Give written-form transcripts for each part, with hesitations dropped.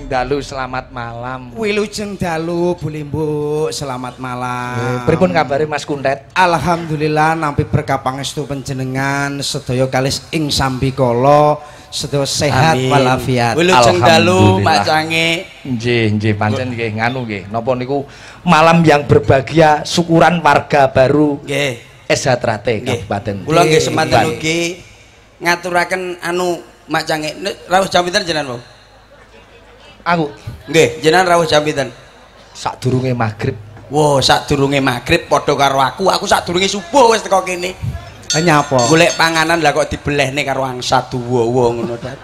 Wilujeng dalu selamat malam. Wilujeng dalu Bu Limbuk selamat malam. Pripun kabare Mas Kuntet? Alhamdulillah nampi berkah pangestu panjenengan sedaya kalis ing sambikala sedaya sehat walafiat. Wilujeng dalu Mak Cange. Nggih pancen nggih nganu nggih. Napa niku malam yang berbahagia syukuran warga baru Nggih. SH Trate Kabupaten. Kula nggih semanten ugi ngaturaken anu Mak Cange. Rawuh jam pinten jenengan, Bu? Aku nggih, jenengan rawuh jam pinten? Sadurunge magrib. Wow, sadurunge magrib padha karo aku sadurunge subuh wis teko kene. Nyapa? Golek panganan lah kok dibelehne karo angsa duwawa ngono ta.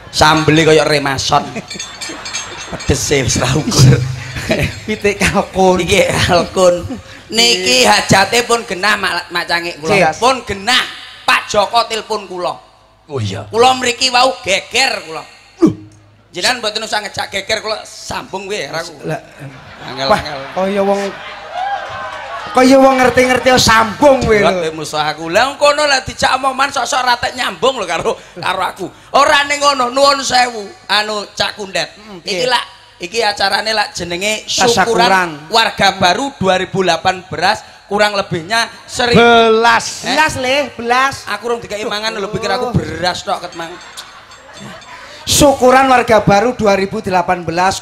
Sambele kaya remason. Pedese wis ra ukur. Pitik kalkun. Iki kalkun. Niki hajate pun genah Mak Cange kula. Pun genah Pak Joko telepon kula. Oh iya. Kula mriki wau geger kula. Jenengan mboten usah ngejak geger kula sambung wae aku. Lah angel-angel. Kaya wong ngerti-ngerti sambung kowe lho. Kowe musuh aku. Lah ngono lah dijak omongan sok-sok ratek nyambung lho karo aku. Ora ning ngono, nuwun sewu. Anu Cak Kundet. Iki acarane lak jenenge syukuran warga baru 2018 kurang lebihnya 1000 belas. Aku rung dikai mangan lho pikir aku beras tok ket mang. Syukuran warga baru 2018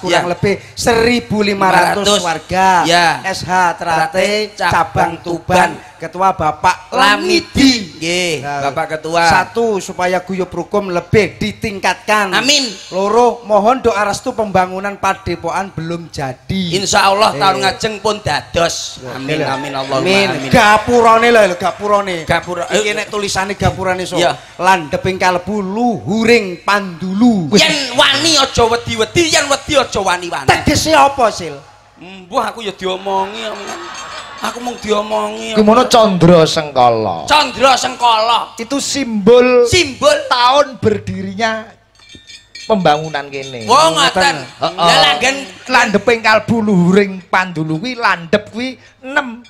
kurang lebih 1.500 warga SH Trate cabang Tuban Ketua Bapak Lamidi nggih Bapak Ketua. Satu, supaya guyub rukun lebih ditingkatkan. Amin. Loro, mohon doa restu pembangunan padepokan belum jadi. Insyaallah tahun ngajeng pun dados. Amin amin Allahumma amin. Gapurane lho gapurane. Iki nek tulisane gapurane so. Landheping kalebu luhuring pandulu. Yen wani aja wedi-wedi, yen wedi aja wani-wani. Tegese apa, Sil? Mbah aku ya diomongi. Aku mung diomongi. Gimana Candra Sengkala? Candra Sengkala itu simbol tahun berdirinya pembangunan kene. Wong ngoten. Lah langgen landheping kalbu luhuring pandulu kuwi landhep kuwi 6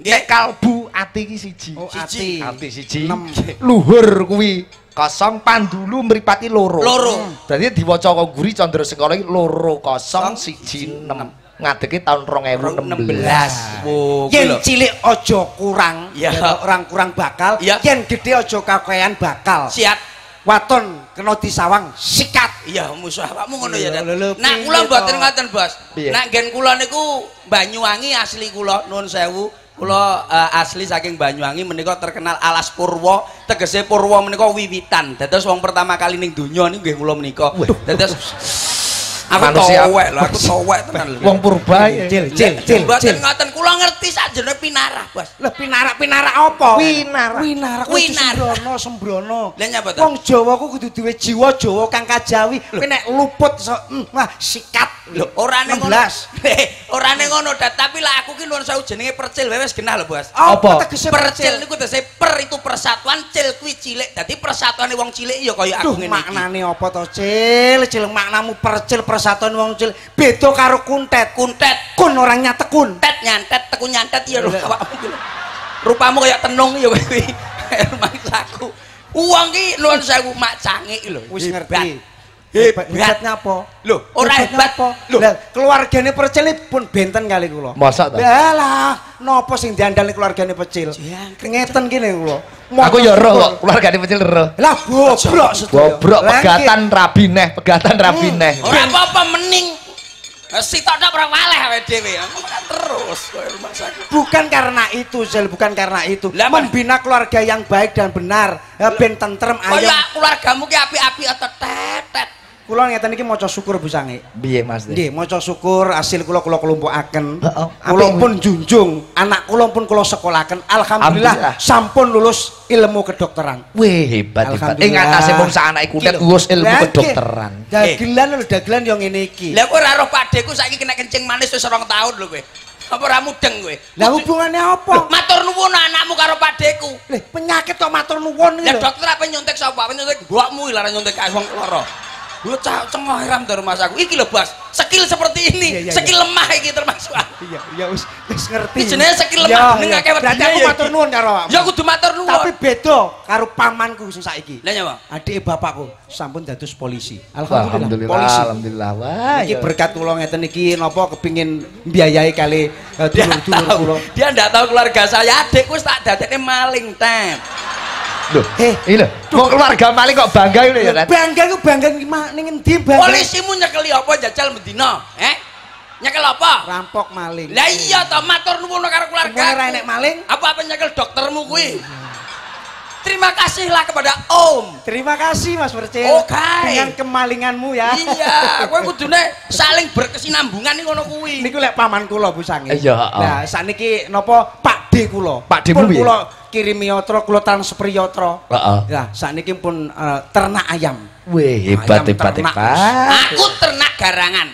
nek kalbu ati ki siji. Ati siji. Luhur kuwi kosong pandulu mripati loro. Dadi diwaca kok guri Candra Sengkala iki 20116. Ngadeke tahun 2016. Yen cilik aja kurang, orang kurang bakal. Yen gede aja kakean bakal. Siap. Waton kena disawang sikat. Iya, musuh awakmu ngono ya. Nah, kula mboten ngoten, Bos. Nak nggen kula niku Banyuwangi asli kula, nuwun sewu. Kula asli saking Banyuwangi menika terkenal alas Purwa, tegese Purwa menika wiwitan. Dados wong pertama kali ning donya niku nggih kula menika. Dados aku towek lho, aku towek tenan lho. Wong purba cil. Mboten ngoten kula ngerti sakjane pinarah, Bos. Lah pinarah apa? Winarah. Sembrono. Lah nyapa to? Wong Jawa ku kudu duwe jiwa Jawa kang kajawi. Kowe nek luput wah sikat. Lho ora ning ngono. Ora ning ngono, tapi lah aku ki nuwun sewu jenenge percil wis genah lho, Bos. Apa tegese percil niku tegese per itu persatuan, cil kuwi cilik. Dadi persatuane wong cilik ya kaya aku ngene iki. Maknane apa to, Cil? Cil maknamu percil persatuan wong cilik. Beda karo kuntet. Kun orang nyatekun. Nyantet tekun nyantet ya lho awakmu ki. Rupamu kaya tenung ya kowe kuwi. Mangsaku. Wong ki nuwun sewu Mak Cange iki lho. Wis ngerti. Hebatnya apa? Lho, ora hebat. Lho, keluargane Percil pun benten kali kula. Masa ta? Lah, napa sing diandalne keluargane Percil? Ngeten kene kula. Aku ya roh kok, keluargane Percil roh. Lah bobrok sedaya. Bobrok pegatan rabi neh. Ora apa-apa mening. Sitok tok ora waleh awake dhewe. Terus koyo rumah sakit. Bukan karena itu, Zel, bukan karena itu. Membina keluarga yang baik dan benar, ben tentrem ayem. Kaya keluargamu ki apik-apik tetet. Kula ngeten iki maca syukur Bu Sange. Piye Mas? Nggih, maca syukur hasil kula kelumpukaken. Kula pun junjung, anak kula pun kula sekolahaken. Alhamdulillah sampun lulus ilmu kedokteran. Wih, hebat. Ing atase wong sak anake kulit lulus ilmu kedokteran. Dagelan yo ngene iki. Lah kowe ora roh pakdeku saiki kena kencing manis wis 2 tahun lho kowe. Apa ora mudeng kowe? Lah hubungane apa? Matur nuwun anakmu karo pakdeku. Penyakit kok matur nuwun iki. Lah dokter apa nyuntik sapa? Nyuntik mbokmu iki lara nyuntik wong lara. Bocah cengoh ram dari Mas aku. Iki lho, Bos. Skill seperti ini, skill lemah iki termasuk. Iya, wis ngerti. Jenenge skill lemah ning akeh wedine. Berarti aku matur nuwun karo awakmu. Ya kudu matur nuwun. Tapi beda karo pamanku sing saiki. Lah nyapa? Adike bapakku sampun dados polisi. Alhamdulillah. Polisi. Alhamdulillah. Wah. Iki berkat kula ngeten iki napa kepingin mbiayai kali dulur-dulur kula. Dia ndak tahu keluarga saya. Adikku wis tak dadekne maling, Tem. Loh, ini lho, mau keluarga maling kok bangga ini ya, Bangga ku bangga ning endi bangga? Polisimu nyekeli apa jajal Medina? Nyekel apa? Rampok maling. Lah iya to, matur nuwun karo keluarga. Ora enek maling. Apa nyekel doktermu kuwi? Terima kasihlah kepada Om. Terima kasih Mas Percil. Dengan kemalinganmu ya. Iya, kowe kudune saling berkesinambungan ning ngono kuwi. Niku lek paman kula Bu Sange. Iya, Nah, sakniki napa Pak D kula. Pak D piye? Kula kirimi yatra, kula transfer yatra. Heeh. Nah, sakniki pun ternak ayam. Wih, hebat. Aku ternak garangan.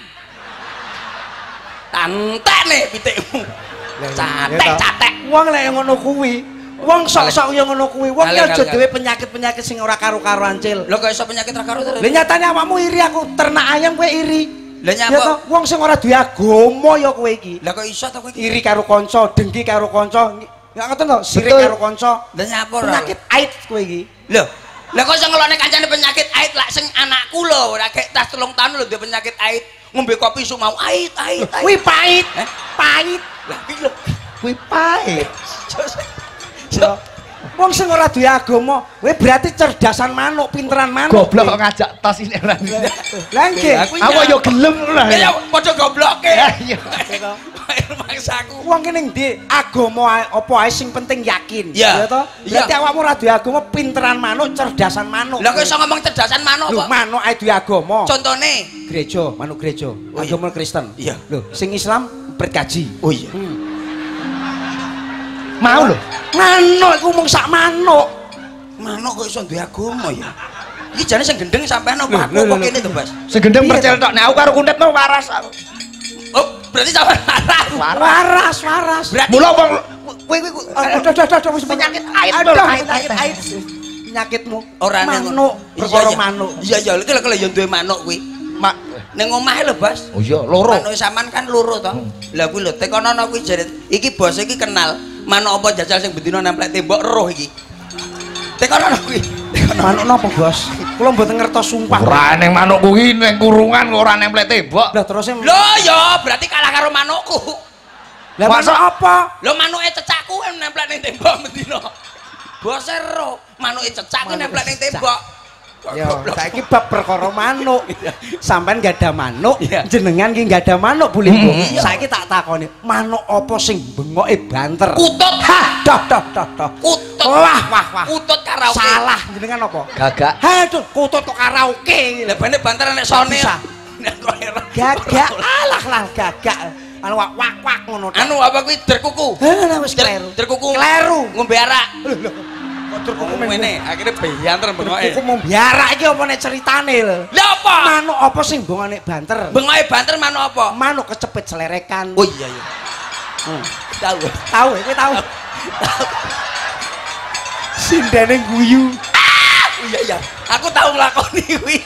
Tantek pitikmu. Catek. Wong lek ngono kuwi. Wong sok-sok yo ngono kuwi. Wong ya aja dhewe penyakit-penyakit sing ora karo-karoan Cil. Lho kok iso penyakit ora karo terus? Lah nyatane awakmu iri aku ternak ayam kowe iri. Lah nyapa? Wong sing ora duwe agama ya kowe iki. Lah kok iso to kowe iki? Iri karo kanca, dengki karo kanca. Ya ngoten to, sirik karo kanca. Lah nyapa ora? Penyakit AIDS kowe iki. Lho, lah kok iso ngelone kancane penyakit AIDS lak sing anakku lho, ora kek tas 3 tahun lho duwe penyakit AIDS. Ngombe kopi suk mau ait. Kuwi pahit. Pahit. Lah iki lho, Kuwi pahit. Wong sing ora duwe agama, kowe berarti cerdasan manuk, pinteran manuk. Goblok kok ngajak tos ini ora. Lah nggih. Aku yo gelem ora. ya padha gobloke. Iya. Maksaku. Wong kene ndi agama apa ae sing penting yakin. Ya toh? Berarti awakmu ora duwe agama, pinteran manuk, cerdasan manuk. Lah kok iso ngomong cerdasan manuk kok? Lho, manuk ae duwe agama. Contone gereja, manuk gereja, agama Kristen. Iya. Lho, sing Islam berkaji. Oh iya. Mau lho. Manuk iku mung sak manuk. Manuk kok iso duwe agama ya? Iki jane sing gendeng sampean apa aku kok kene to, Bas? Sing gendeng percel tok. Nek aku karo kundet mau waras aku. Oh, berarti sampean waras. Berarti mula wong kowe aduh wis penyakit AIDS. Penyakitmu ora manuk, perkara manuk. Iya, iki lho yo duwe manuk kuwi. Ning omahe lho, Bas. Oh iya, loro. Manuk sampean kan loro to. Lah kuwi lho, tekono kuwi jare iki bos iki kenal manuk apa jajal sing bendina nemplek tembok roh iki. Tekono kuwi. Manuk napa, Bos? Kula mboten ngertos sumpah. Ora ning manuk kuwi ning kurungan kok ora nemplek tembok. Lah terus lho ya berarti kalah karo manukku. Lah manuk apa? Lho manuke cecakku nemplek ning tembok bendina. Bos ero, manuke cecak kuwi nemplek ning tembok. Ya, saiki bab perkara manuk. Sampeyan gak ada manuk, jenengan ki gak ada manuk, Bu Limbo. Saiki tak takoni, manuk apa sing bengoke banter? Kutut. Dah. Kutut. Wah. Kutut karaoke. Salah, jenengan apa? Gagak. Aduh, kutut kok karaoke. Lah bene banter nek sone. Gagak. Alah gagak. Anu wak ngono. Anu apa kuwi derkuku? Lah wis kleru. Derkuku. Kleru. Ngombe arak. Kok derkuku ngene, akhire banter bengoke. Derkuku mau biarak iki apa nek ceritane lho. Lah apa? Manuk apa sing bengone banter? Bengoke banter manuk apa? Manuk kecepit selerekan. Oh iya. Tahu. Kowe tahu. Sindene guyu. Iya. Aku tahu nglakoni kuwi.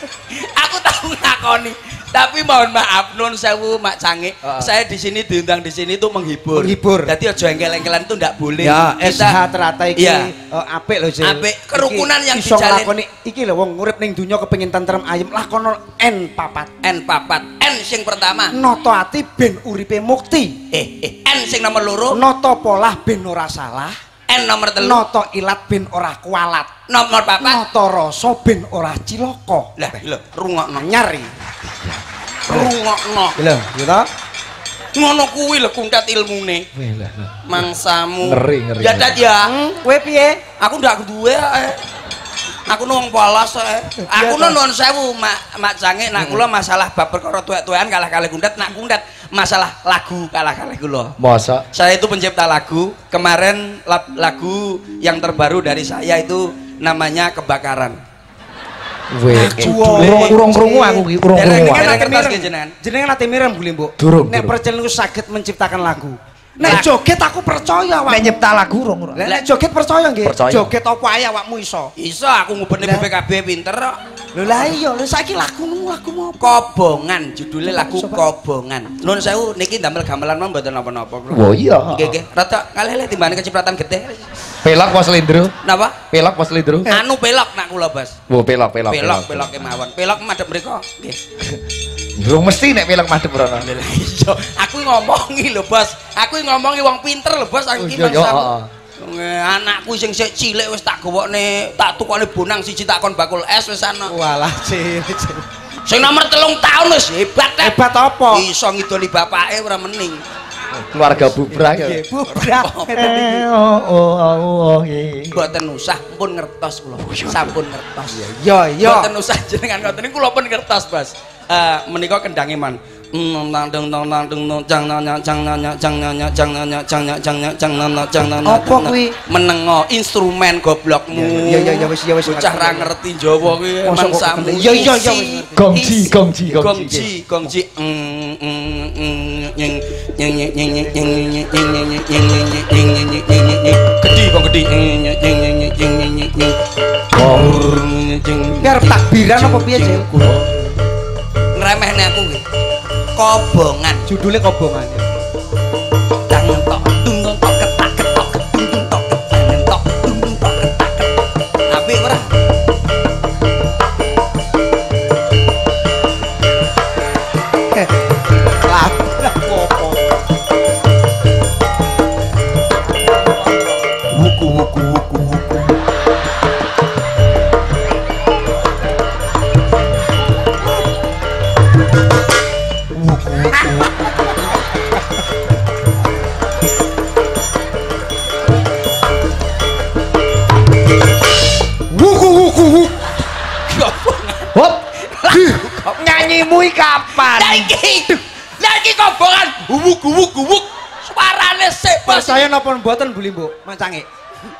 Tapi mohon maaf, nun sewu Mak Cange. Saya di sini diundang di sini itu menghibur. Jadi aja engkel-engkelan itu ndak boleh. Ya, SH ternyata iki apik lho, Cil. Apik kerukunan yang dijalin. Iso nglakoni iki lho wong urip ning donya kepengin tentrem ayem, lakono N4. N sing pertama, nata ati ben uripe mukti. N sing nomor loro, nata polah ben ora salah. N nomor 3, nata ilat ben ora kualat. Nomor 4, nata rasa ben ora cilaka. Lah lho, rungokno nyari. Rungokno. Lho, ya ta? Ngono kuwi lho kuntat ilmune. Mangsamu. Ngeri. Ya dat ya. Kowe piye? Aku ndak duwe Aku nang polos Aku nuwun sewu Mak Cange, nak kula masalah bab perkara tuwek-tuwekan kalah kalih kundat, nak kundat masalah lagu kalah kalih kula. Masa? Saya itu pencipta lagu. Kemarin lagu yang terbaru dari saya itu namanya Kebakaran. Urung krungu aku ki, urung krungu. Jenengan nate mireng Bu Limbo. Nek percil niku saged menciptakan lagu. Nek joget aku percaya awak. Nek nyipta lagu urung. Nek joget percaya nggih. Joget apa ae awakmu iso. Iso aku ngubeni BPKB pinter kok. Lho lah iya, lho saiki lagumu apa? Kobongan, judulnya lagu Kobongan. Nuwun sewu niki ndamel gamelan mah mboten napa-napa. Oh iya. Nggih nggih, rada kalih-kalih timbane kecipratan getih. Pelok apa slendro? Napa? Pelok apa slendro? Anu pelok nak kula, Bos. Oh, pelok. Pelok kemawon. Pelok madhep mriku. Nggih. Yo mesti nek pelok madhep rono. Iya, aku ngomongi lho, Bos. Aku ngomongi wong pinter lho, Bos. Aku iki mangsa. Anakku sing sik cilik wis tak gawokne, tak tukokne bonang siji tak kon bakul es wis ana. Walah cilik. Sing nomor 3 tahun wis hebat. Hebat apa? Iso ngidoli bapake ora mening. Keluarga bubrak ya. Bubrak. Mboten usah, pun ngertos kula. Sampun ngertos. Iya. Mboten usah jenengan ngoten niku kula pun ngertos, Bos. Menika kendhange man. Apa kuwi? Menengo instrumen goblokmu. Ya wis. Bocah ra ngerti Jawa kuwi mangsamu. Ya wis. Gongji. Biar takbiran apa piye, Cil? Ngremehne aku kuwi. Kobongan, judulnya Kobongan. Dang tok dung tok ketak ketok dung tok ketak tok dung tok ketak ketok. Apik ora? Lagu apa? Wuku. Nyanyimu kapan? Lah iki kobongan. Wuk. Suarane sik, Bos. Saya napa mboten Bu Limbo, mancange.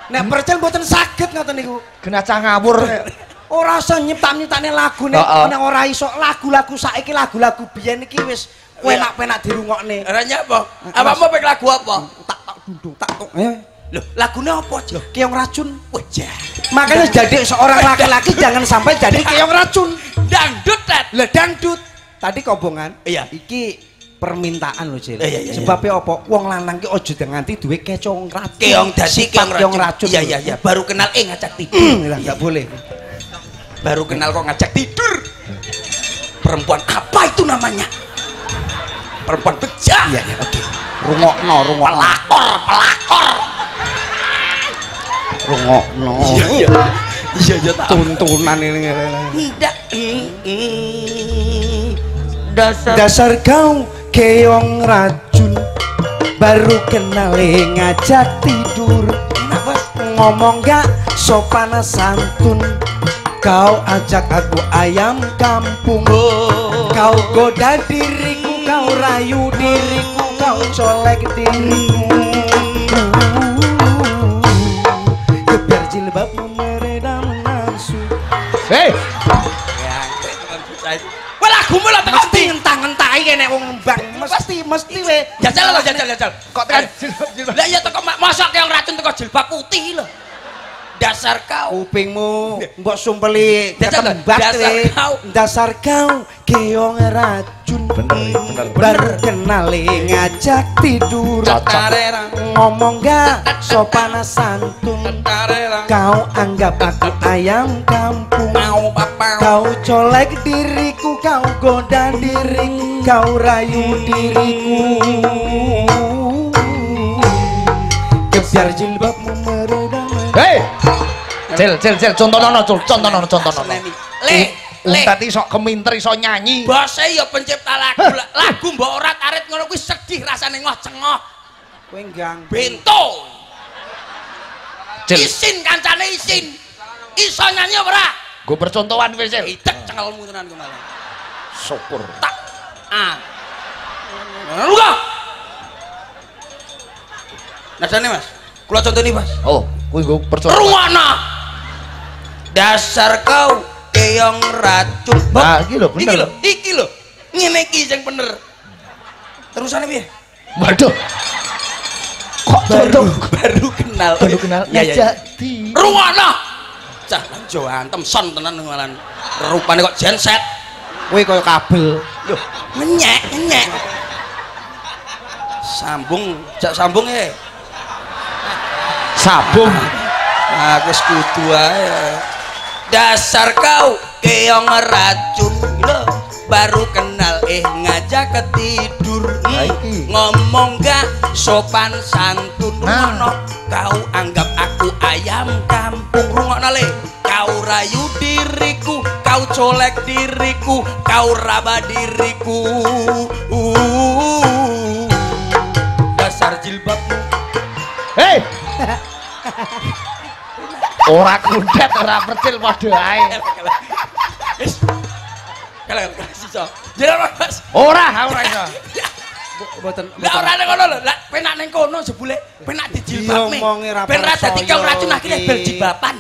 Nek percel mboten saged ngoten niku. Genacah ngawur. Ora usah nyiptak-nyiptakne lagu nek ora iso lagu-lagu saiki lagu-lagu biyen iki wis penak-penak dirungokne. Ora nyapa? Apa pek lagu apa? Tak dundung tak tok. Loh, lagune apa, Cil? Keong racun. Wajah. Makanya jadi seorang laki-laki jangan sampai jadi keong racun. Dangdut, Tet. Lah dangdut. Tadi Kobongan. Iya. Iki permintaan lho, Cil. Iya. Sebabnya apa? Wong lanang ki aja nganti duwe keong racun. Keong dadi keong racun. Iya. Baru kenal ngajak tidur. Lah enggak boleh. Baru kenal kok ngajak tidur. Perempuan apa itu namanya? Perempuan bejat. Iya, oke. Rungokno. Pelakor. Rungokno. Iya tak. Tuntunan ini. Ndak. Dasar kau keong racun, baru kenal ngajak tidur. Ngomong gak sopan santun, kau ajak aku ayam kampung. Kau goda diriku, kau rayu diriku, kau colek diriku. Geber jilbabmu meredam nafsu. Hei. Wah lagumu lah tekan Mesti ngentang-ngentai kene wong Mbang. Mesti we. Jajal. Kok tekan jilbab. Lah iya teko masak yang racun teko jilbab putih lho. Dasar kau. Kupingmu mbok sumpeli ketembat we. Dasar kau keong racun. Bener. Baru kenal ngajak tidur. Ngomong gak sopan santun. Kau anggap aku ayam kampung. Kau colek diriku, kau goda diriku, kau rayu diriku. Kebiar jilbabmu meredam. Hei. Cil, contohno. Le. Tadi sok keminter iso nyanyi. Bose ya pencipta lagu. Lagu mbok ora arit ngono kuwi sedih rasane ngoh-cengoh. Kowe nggang Bento. Cil. Isin kancane isin. Iso nyanyi apa ora? Gue percontohan wis, Cil. Idek cengelmu tenan ku malah. Syukur. Tak. Luka. Nadane, Mas. Kula contoni, Mas. Oh, kuwi gue percontohan. Ruwana. Dasar kau keong racun. Nah, iki lho bener. Iki lho. Ngene iki sing bener. Terusane piye? Waduh. Kok baru kenal. Ya. Ruwana. cah jo antem son tenan malan. Rupane kok genset. Kuwi kaya kabel. Lho, ngenyek. Sambung, jak sambung Sabung. Aku sekutu ae. Dasar kau keong racun lho. Baru kenal ngajak ketidur. Ngomong gak sopan santun ngono. Kau anggap aku ayam kampung rungokno le. Kau rayu diriku, kau colek diriku, kau raba diriku. Dasar jilbabmu. Hei. Ora kundet ora percil padha ae. Kalau iso. Jeneng Mas. Ora iso. Mboten. Lah ora ning kono lho, lah penak ning kono jebule penak dijilbabne. Ben ra dadi kau racun akhire bel jibapan.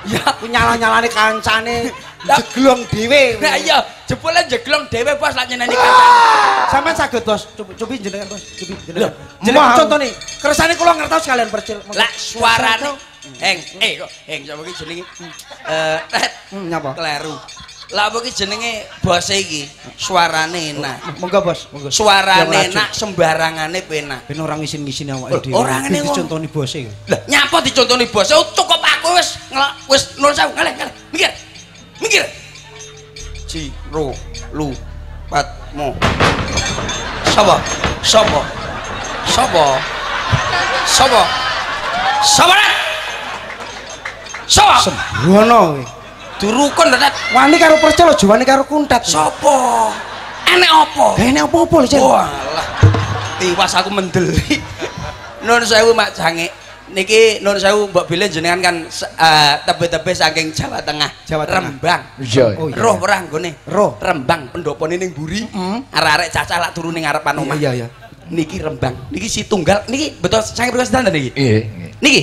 Ya nyala-nyalane kancane jeglong dhewe. Lah iya, jebule jeglong dhewe Bos lak nyeneni kancane. Sampeyan saged Bos, cobi jenengan Bos, cobi jenengan. Jenengan contone, kersane kula ngertos kalian percil. Lah suarane kok sapa iki jenenge? Nyapa? Kleru. Lah apa iki jenenge bose iki? Suarane enak. Monggo Bos, monggo. Suarane enak, sembarangane penak. Ben ora ngisin-ngisin awake dhewe. Ora ngene dicontoni bose. Lah nyapa dicontoni bose? Cukup aku wis nuwun sewu, ngalih. Mikir. Ciro lu patmo. Sapa? Sembrono kowe. Durukun Tet. Wani karo percil aja wani karo kuntat. Sapa? Enek apa? Enek apa-apa lho, Cil? Walah. Tiwas aku mendeli. Nuwun sewu Mak Jange. Niki nuwun sewu mbok bilih jenengan kan tebe-tebe saking Jawa Tengah. Rembang. Iya. Roh ora nggone. Roh. Rembang pendopone ning mburi. Arek-arek cacah lak turu ning ngarepan omah. Iya. Niki Rembang. Niki si tunggal. Niki betul saking proses dandan niki. Iya. Niki.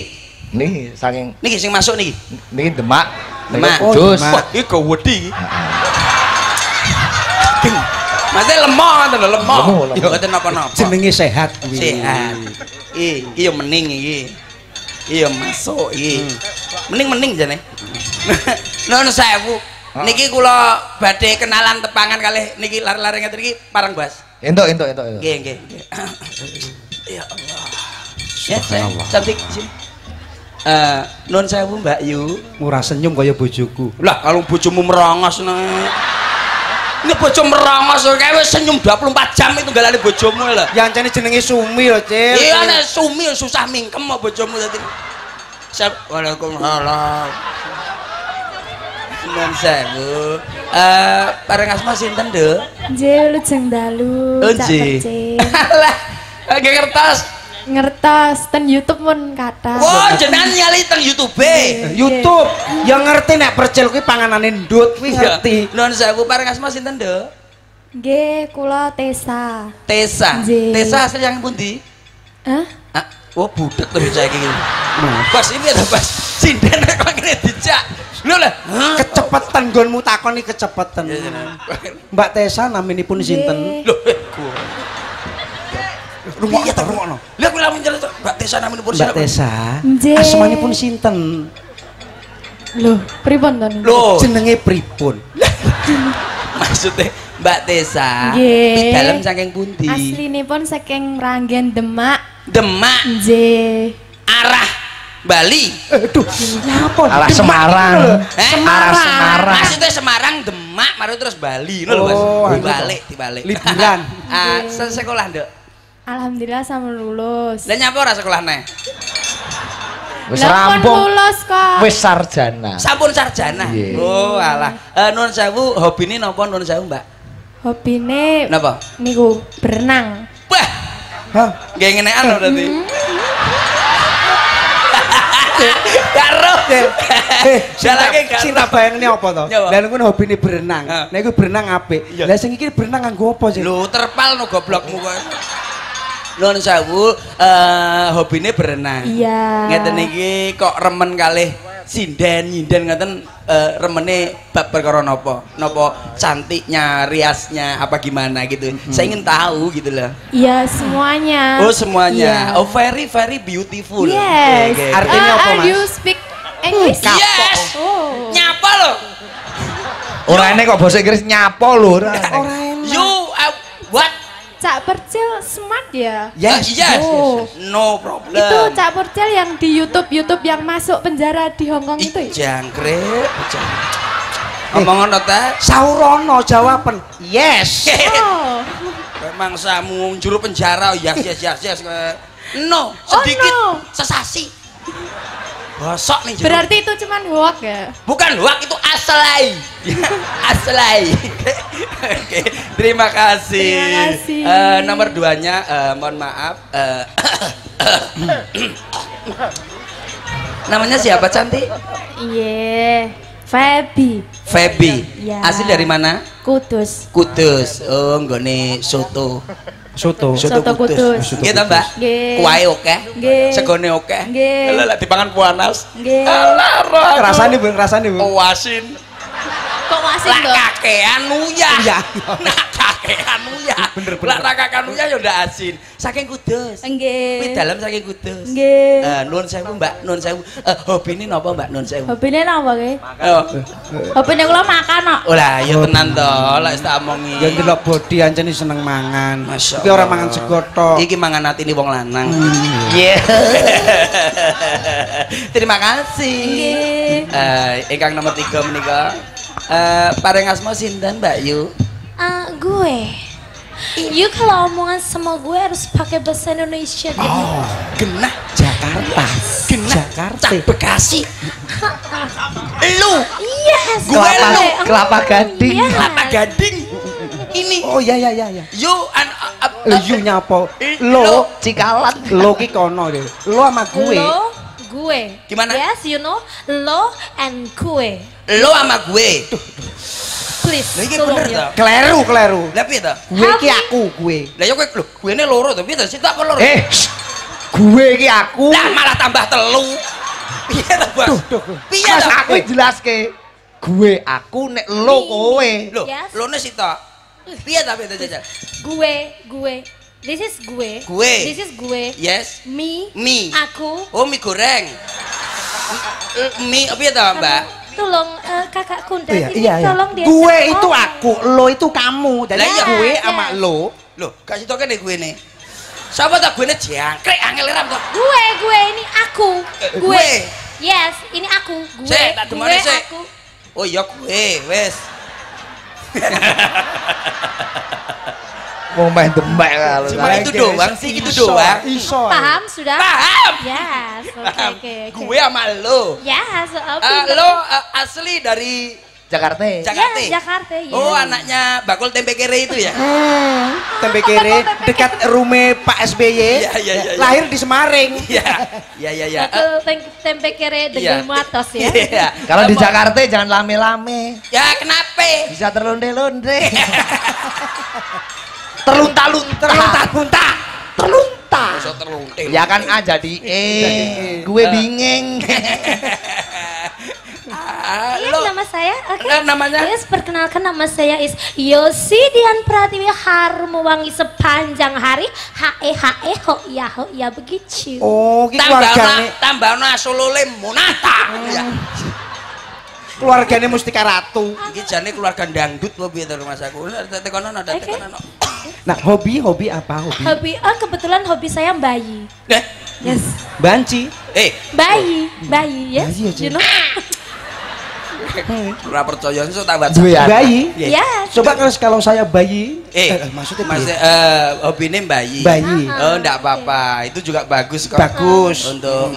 Niki saking Niki sing masuk niki. niki Demak. Kudus. Wah, iki gawedi iki. Mate lemah ngoten lho, lemah. Mboten napa-napa. Jenenge sehat kuwi. Sehat. Iki yo mening iki. Iya masuk iki. Mening-mening jane. Nuwun sewu. Niki kula badhe kenalan tepangan kalih niki lare-lare ngeten iki pareng Bas. Entuk. Nggih. Ya Allah. Ya, cantik sini. Nuwun sewu Mbak Yu. Murah senyum kaya bojoku. Lah kalau bojomu merongos Ini bojo merongos kae wis senyum 24 jam itu galane bojomu lho. Ya ancane jenenge Sumi lho, Cil. Iya nek Sumi susah mingkem kok bojomu dadi. Waalaikumsalam. Nuwun sewu. Pareng asma sinten, Nduk? Nggih, Lujeng Dalu. Oh, nggih. Lah, nggih kertas. Ngertos ten YouTube pun kata. Wah, jenengan nyali teng YouTube. YouTube. Ya ngerti nek percil kuwi panganane ndut kuwi ngerti. Nuwun sewu pareng asma sinten, Nduk? Nggih, kula Tesa. Tesa. Tesa asli yang pundi? Hah? Oh, budak tapi saya iki. Bos, ini ada Bos. Sinden kok ngene dijak. Lho lah, kecepetan nggonmu takoni kecepetan. Mbak Tesa naminipun sinten? Lho, Rumah ta rumahno. Lah kula mun cerita Mbak Tesa naminipun Mbak Tesa. Nggih. Asmanipun sinten? Lho, pripun to niku? Lho, jenenge pripun? Maksudnya Mbak Tesa Nggih. dalem saking pundi? Aslinipun saking Ranggen Demak. Demak. Nggih. Arah Bali. Aduh, nyapa? Arah Semarang. Arah Semarang. Maksudnya Semarang, Demak, baru terus Bali. Lho, Mas. Dibalik. Liburan. Sekolah, Nduk. Alhamdulillah sampun lulus. Lah nyapa ora sekolahne? Wis Lah, pun rampung. lulus kok. Wis sarjana. Sampun sarjana. Iya. Oh, alah. Nuwun sewu, hobine napa nuwun sewu, Mbak? Hobine Napa? niku berenang. Wah. Hah? Nggih ngenekan lho berarti. Karo. Jalake karo. Sing tak bayangne apa to? Nyapa? Lah niku hobine berenang. Nek iku berenang apik. Lah sing iki berenang nganggo apa sih? Lho, terpal no goblokmu kok. Nuwun sewu, hobine berenang. Iya. Ngeten iki kok remen kalih nyinden ngeten remene bab perkara napa? Napa cantiknya, riasnya apa gimana gitu. Saya ingin tahu gitu loh. Iya, semuanya. Oh, semuanya. Iya. Oh, very beautiful. Yes. Oke. Artinya apa, Mas? You speak English? Yes. Oh. Nyapa lo. Ora enek kok bahasa Inggris nyapa lho ora. Ora enak. You what? Cak Percil smart ya? Yes. Oh. No problem. Itu Cak Percil yang di YouTube yang masuk penjara di Hongkong itu ya? Jangkrik. Ngomong ngono ta? Saurono jawaban. Yes. Oh. Memang samu juru penjara. Yes. No, sedikit sesasi. Bosok nih. Berarti itu cuman hoak ya? Bukan hoak, itu aslai. Aslai. Oke, terima kasih. Terima kasih. Nomor 2-nya mohon maaf. Namanya siapa cantik? Iya, Feby. Feby. Ya. Asli dari mana? Kudus. Kudus. Oh, nggone soto. Soto Kudus. Nggih ta, Mbak? Nggih. Kuwahe oke? Nggih. Segone oke? Nggih. Lah dipangan panas. Nggih. Alah, Rasane Bu. Oh, asin. Kok masih Lah dong? kakean uyah. Iya. Nah kakean uyah. Bener. Lah kakean uyah ya udah asin. Saking Kudus. Nggih. Kuwi dalam saking Kudus. Nggih. Nuwun sewu, Mbak. Nuwun sewu. Hobine napa, Mbak? Nuwun sewu. Hobine napa ki? Oh. Hobine kula makan kok. Oh lah, ya tenan to, lek tak omongi. Ya delok body ancene seneng mangan. Masya Tapi ora mangan sego tok. Iki mangan atine wong lanang. Iya. Terima kasih. Nggih. Ingkang nomor 3 menika. Pareng asma sinten, Mbak Yu? Gue. You kalau omongan sama gue harus pakai bahasa Indonesia. Oh, genah Jakarta. genah Jakarta. Cak Bekasi. Lu Yes. Gue lu. Kelapa Gading. Yes. Kelapa Gading. Ini Oh iya. you You nyapa? Lo. Lo Cikalat. Lo ki kono deh. Lo sama gue. Lo, gue. Gimana? Yes, you know, lo and gue. Lo sama gue. Please. Lah iki tolong bener ya. to? Kleru. Lah piye to? Gue ki aku, gue. Lah ya kowe lho, guene loro to piye to? Sitok apa loro? Gue iki aku. Lah malah tambah telu. Piye to, Bos? Piye Mas to? aku jelaske. Gue aku nek lo kowe. Lho, Yes. lone sitok. Piye to jajal? Gue. This is gue. Gue. This is gue. Yes. Me. Mi. Aku. Oh, mie goreng. Mie piye to, Mbak? Tolong kakak Kunda Iya, ini iya. tolong dia. Gue itu aku, lo itu kamu. Jadi Lah iya. gue Yes, sama yes. lo. Lho, kasih to kene guene. Sapa tak guene jangkrik angel ram to. Gue ini aku. Gue. Yes, ini aku. Gue. Sik, tak demone sik. Aku. Oh iya gue, wes. Mau main demek kalau. Cuma itu doang sih, itu doang. Iso. Paham sudah? Paham. Yes. Paham. Oke. Gue sama lo. Yes, oke. Lo asli dari Jakarta. Jakarta. Ya, Jakarta ya. Oh, anaknya bakul tempe kere itu ya? Tempe kere dekat rumah Pak SBY. Iya. Lahir di Semaring. Iya. Aku tempe kere Iya. dengan matos ya. Iya. Kalau di Apa? Jakarta jangan lame-lame. Ya kenapa? Bisa terlonde-londe. Terlunta-lunta. Terlunta. Bisa terlunte. Ya kan A jadi E. Gue bingeng. Iya, Lo nama saya. Oke. namanya? Yes, perkenalkan nama saya is Yosi Dian Pratiwi, harum wangi sepanjang hari. Hae ho ya begitu. Oh, ki keluargane. Tambahna asulule Monata. Ya. Keluargane Mustika Ratu. Iki jane keluarga dangdut apa piye to Mas aku. Tekono Nah, hobi apa hobi? Hobi, kebetulan hobi saya bayi. Yes. Banci. Bayi, yes. Bayi aja. You know? Ora percaya iso tak baca. Duwe anak. Bayi. Yes. Coba kalau saya bayi. Maksudnya Mas piye? hobine bayi. Bayi. Oh, enggak apa-apa. Itu juga bagus kok. Bagus. Untuk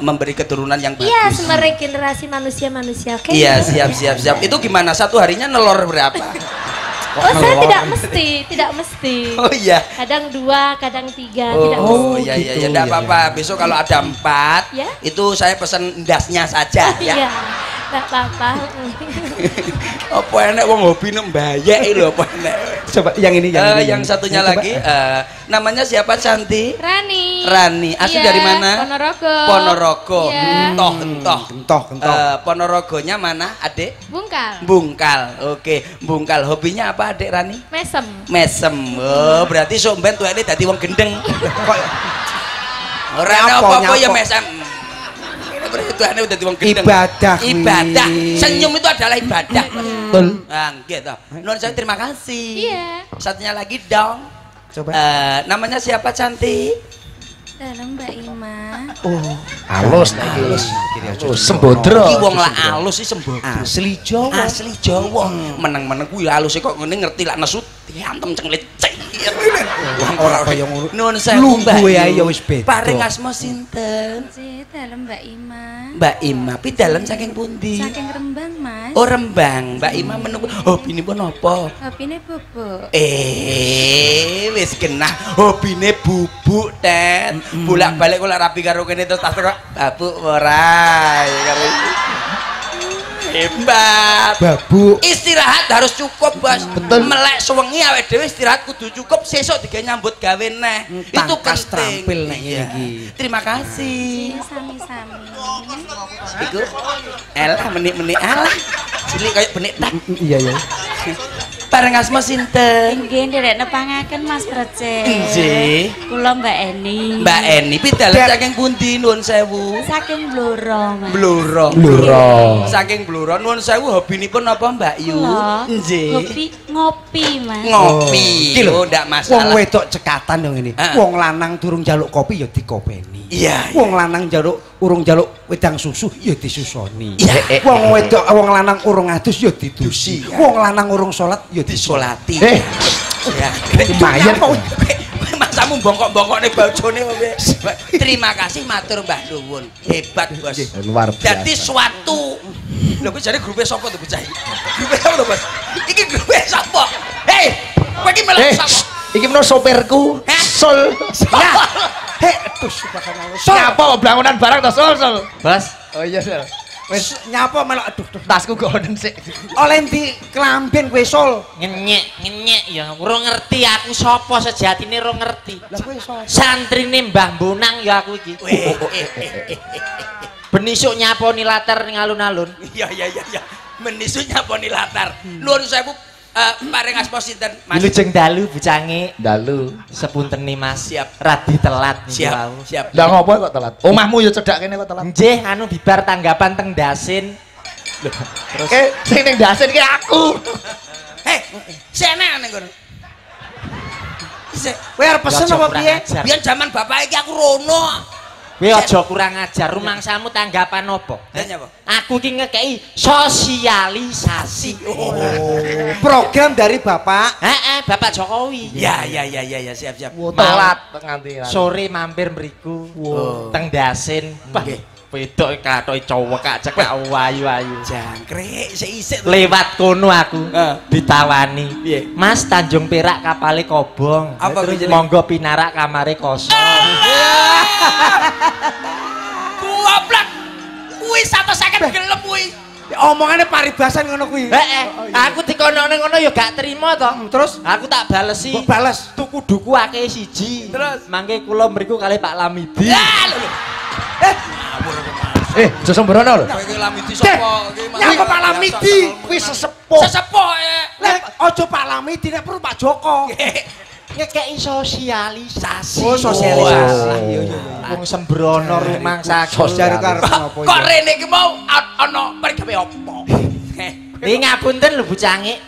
memberi keturunan yang bagus. Yes, meregenerasi manusia-manusia. Oke. Iya, siap. Itu gimana? Satu harinya nelor berapa? Oh, saya tidak mesti. Oh iya. Kadang 2, kadang 3, tidak Oh mesti. iya, gitu. enggak Iya, apa-apa. Besok kalau ada 4, Ya. itu saya pesen ndasnya saja ya. Iya. Enggak apa-apa. Apa enek wong hobi nembayek lho apa enek. Coba yang ini Yang satunya Coba. lagi namanya siapa Cantik? Rani. Asli Iya, dari mana? Ponorogo. Iya. Kentoh. Ponorogonya mana, Adik? Bungkal. Oke, Bungkal. Hobinya apa, Adik Rani? Mesem. Oh, berarti sok mben tuweke dadi wong gendeng. Ora Nyapo, apa-apa ya nyapo. mesem. Perhitungannya udah di wong gendeng. Ibadah. Ibadah. Senyum itu adalah ibadah. Betul. Nah, gitu. Nuwun sewu terima kasih. Iya. Satunya lagi dong. Coba. Namanya siapa cantik? Dalam Mbak Ima. Oh, halus lagi. Sembodro. Iki wong lah halus sih sembodro. asli Jawa. Asli Jawa. Meneng-meneng kuwi halus kok ngene ngerti lak nesu diantem cenglit. Wong ora kaya ngono. Nuwun sewu Mbak. Lungguhe ae ya wis beda. Paring asma sinten? Dalam Mbak Ima. Mbak Ima pidalem saking pundi? Saking Rembang, Mas. Oh Rembang, Mbak Ima menunggu. Hobinipun apa? Hobine bubuk. Wis genah hobine bubuk, Tet. Bolak-balik kula rapi karo kene terus tas kok babuk ora ya karo iki. Hebat. Babuk. Istirahat harus cukup, Bos. Betul. Melek sewengi awake dhewe istirahat kudu cukup, sesuk digawe nyambut gawe neh. Itu Tangkas penting. trampil nek Iya. iki. Terima kasih. Sami-sami. Iku elah menik-menik alah. Cilik kayak benik tak. Iya ya. Bareng asma sinten? Nggih nderek nepangaken Mas Brece. Nggih. Kula Mbak Eni. Mbak Eni pidalem saking pundi nuwun sewu? Saking Blora, Mas. Blora. Blora. Saking Blora nuwun sewu hobinipun apa Mbak Yu? Kula Nggih. hobi ngopi, Mas. Ngopi. Iki lho, Oh, ndak Wong masalah. wedok cekatan yo ngene. Wong lanang durung njaluk kopi ya dikopeni. Iya. Wong lanang urung njaluk wedang susu ya disusoni. Iya. Wong wedok wong lanang urung adus ya didusi. Wong lanang urung salat ya disolati. Ya. Lumayan kok. Masamu bongkok-bongkokne bojone kowe. Terima kasih matur Mbah Nuwun. Hebat, Bos. Luar biasa. Dadi suatu. Lho kuwi jare grupe sapa to bocah iki? Grupe sapa to, Bos? Iki grupe sapa? Hei, kowe iki melok sapa? Iki menawa sopirku. Sul. Heh, aduh subhanallah. Nyapa bangunan barang to sul. Bos. Oh iya, Sul. Wis nyapa melok aduh. Tasku gonen sik. Oleh ndi kelamben kowe Sul? Ngenyek ya ora ngerti aku sapa sejatine ora ngerti. Lah kowe sapa? Santrine Mbah Bonang ya aku iki. Benisuk nyaponi latar ning alun-alun. Iya. Menisuk nyaponi latar. Nuwun sewu paring asma sinten Mas? Wilujeng dalu bucange. Dalu. Sepuntene Mas. Siap. Radi telat niku Siap. wau. Siap. Lah ngopo kok telat? Omahmu ya cedhak kene kok telat. Nggih, anu bibar tanggapan teng Dasin. Terus sing ning dasin ki aku. Hei, sene ning kono. Kowe arep pesen apa piye? Biyen zaman bapak iki aku rono. Kowe aja kurang ajar, rumangsamu tanggapan apa? Lah nyapa? Aku iki ngekeki sosialisasi. Program dari Bapak. Bapak Jokowi. Ya, siap. Telat nganti. Sore mampir mriku. Teng Dasin. Wedok katoke cowok kak cekak ayu-ayu. Jangkrik isik-isik. Lewat kono aku ditawani. Mas Tanjung Perak kapale kobong. Apa kuwi jenenge? Monggo pinarak kamare kosong. Goblok. Kuwi 150 gelem kuwi. Omongane paribasan ngono kuwi. Aku dikonone ngono ya gak trima to. Terus Aku tak balesi. mbok bales. Tuku duku akeh siji. Terus? Mangke kula mriku kalih Pak Lamidi. Ya lho. Aja sembrono lho. Kowe iki Lamidi sapa? Nyapa Pak Lamidi? Kuwi sesepuh. Sesepuh Lah aja Pak Lamidi nek perlu Pak Joko. Ngekeki sosialisasi. Oh, sosialisasi. Iya. Wong sembrono rumangsaku. Sosial karep ngopo Kok rene iki mau ana pergawe apa? Ngapunten lho Bu Cangik.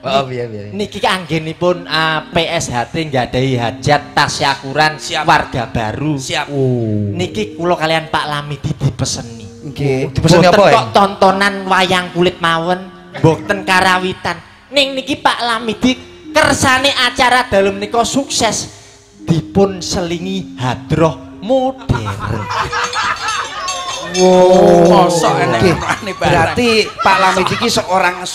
Oh, piye. Niki anggenipun PSHT nggadahi hajat tasyakuran warga baru. Siap. Niki kula kalian Pak Lamidi dipeseni. Nggih. Dipeseni apa kok tontonan wayang kulit mawon, mboten karawitan. Ning niki Pak Lamidi kersane acara dalem nika sukses dipun selingi hadroh modern. Mosok enek berarti Pak Lamidi iki seorang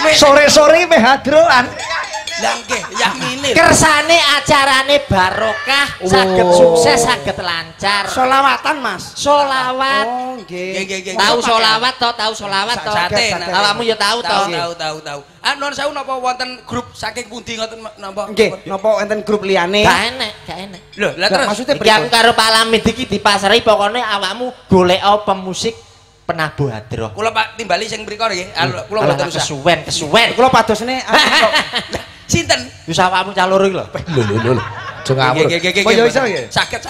Sore-sore meh hadroan. Lah nggih, yakmine. Kersane acarane barokah, saged sukses, saged lancar. solawatan Mas. Solawat. Oh nggih. Tahu solawat to, tahu solawat to. Sate. Awakmu ya tahu to. Tahu. Nuwun sewu napa wonten grup saking pundi ngoten napa? Nggih, napa enten grup liyane? Gak enek. Lho, lah terus Maksudnya Iki aku karo Pak Lamidi iki dipasari pokoknya awakmu golek pemusik penabuh hadroh. kula Pak timbali sing mriko nggih. Kula Alah, mboten usah. kesuwen. Kula padosne Sinten? Wis awakmu caloro iki lho. Lho. Aja ngawur. Oh ya iso ya. Saged.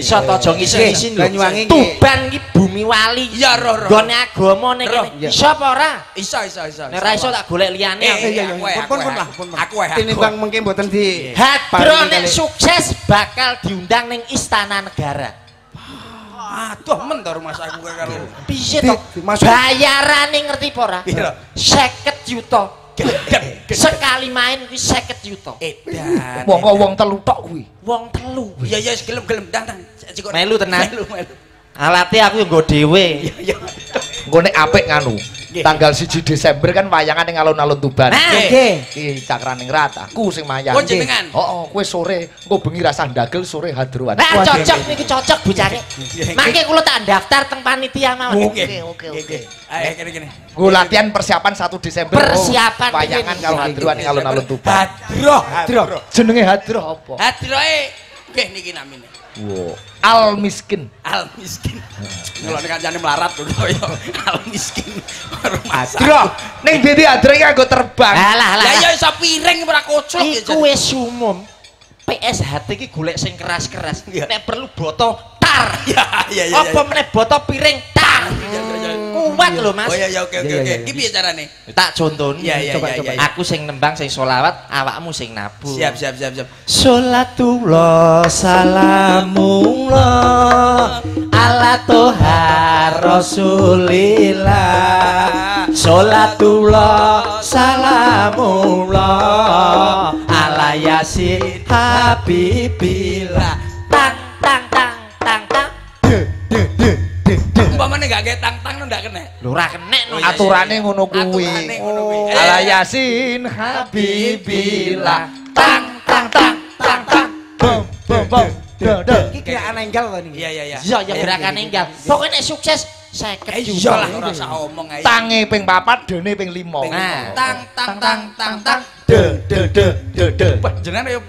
Iso to aja ngisi-ngisi lho. Banyuwangi Tuban iki bumi wali. Iya, roh. Gone agama ning kene. Iso apa ora? Iso. Nek ora iso tak golek liyane. Iya. Pun lah. Aku wae. Tinimbang mengke mboten di Hadro nek sukses bakal diundang ning Istana Negara. Aduh men to rumah aku karo. Piye to? Bayarane ngerti apa ora? 50 juta. Sekali main kuwi 50 juta. Edan. Wong telu tok kuwi. Wong telu. Ya gelem dang. Melu tenan. Melu. Alate aku nggo dhewe. Ya. Engko nek apik nganu. Tanggal 1 Desember kan wayangan ning alun-alun Tuban. Nggih. Iki cakraning rat aku sing mayang. Oh jenengan. Heeh, kowe sore engko bengi rasah ndagel sore hadroan. Nah, cocok niki cocok bocane. Mangke kula tak daftar teng panitia mawon. Oke. Ayo kene. Nggo latihan persiapan 1 Desember. Persiapan wayangan karo hadroan ning alun-alun Tuban. Hadro. Jenenge hadroh apa? Hadroe nggih niki namine. Wo, Al Miskin. Al miskin. Ngelone kancane melarat lho ya. Al miskin. Hadroh, ning ndi hadroh iki nggo terbang. Lah. Lah ya iso piring ora kocok ya. Iku wis umum. PSHT iki golek sing keras-keras. Nek perlu boto tar. Ya. Apa meneh boto piring tar. Kuat lho Mas. Oh ya oke. Iki piye carane? Tak contoni. Coba. Aku sing nembang sing selawat, awakmu sing nabuh. Siap. Sholatullah salamullah ala toha rasulillah. Sholatullah salamullah ala yasin habibillah. Tang. Umpamane gak ge tang-tang ndak kena. Lho ora kenek no. Aturane ngono kuwi. Ala Yasin Habibillah. Tang. Bom. iki gerakan enggal to niki. Iya. Iya gerakan enggal. Pokoke nek sukses 50 juta. Iya lah ora usah omong ae. Tange ping 4, dene ping 5. Nah, tang. De. Jenengan ya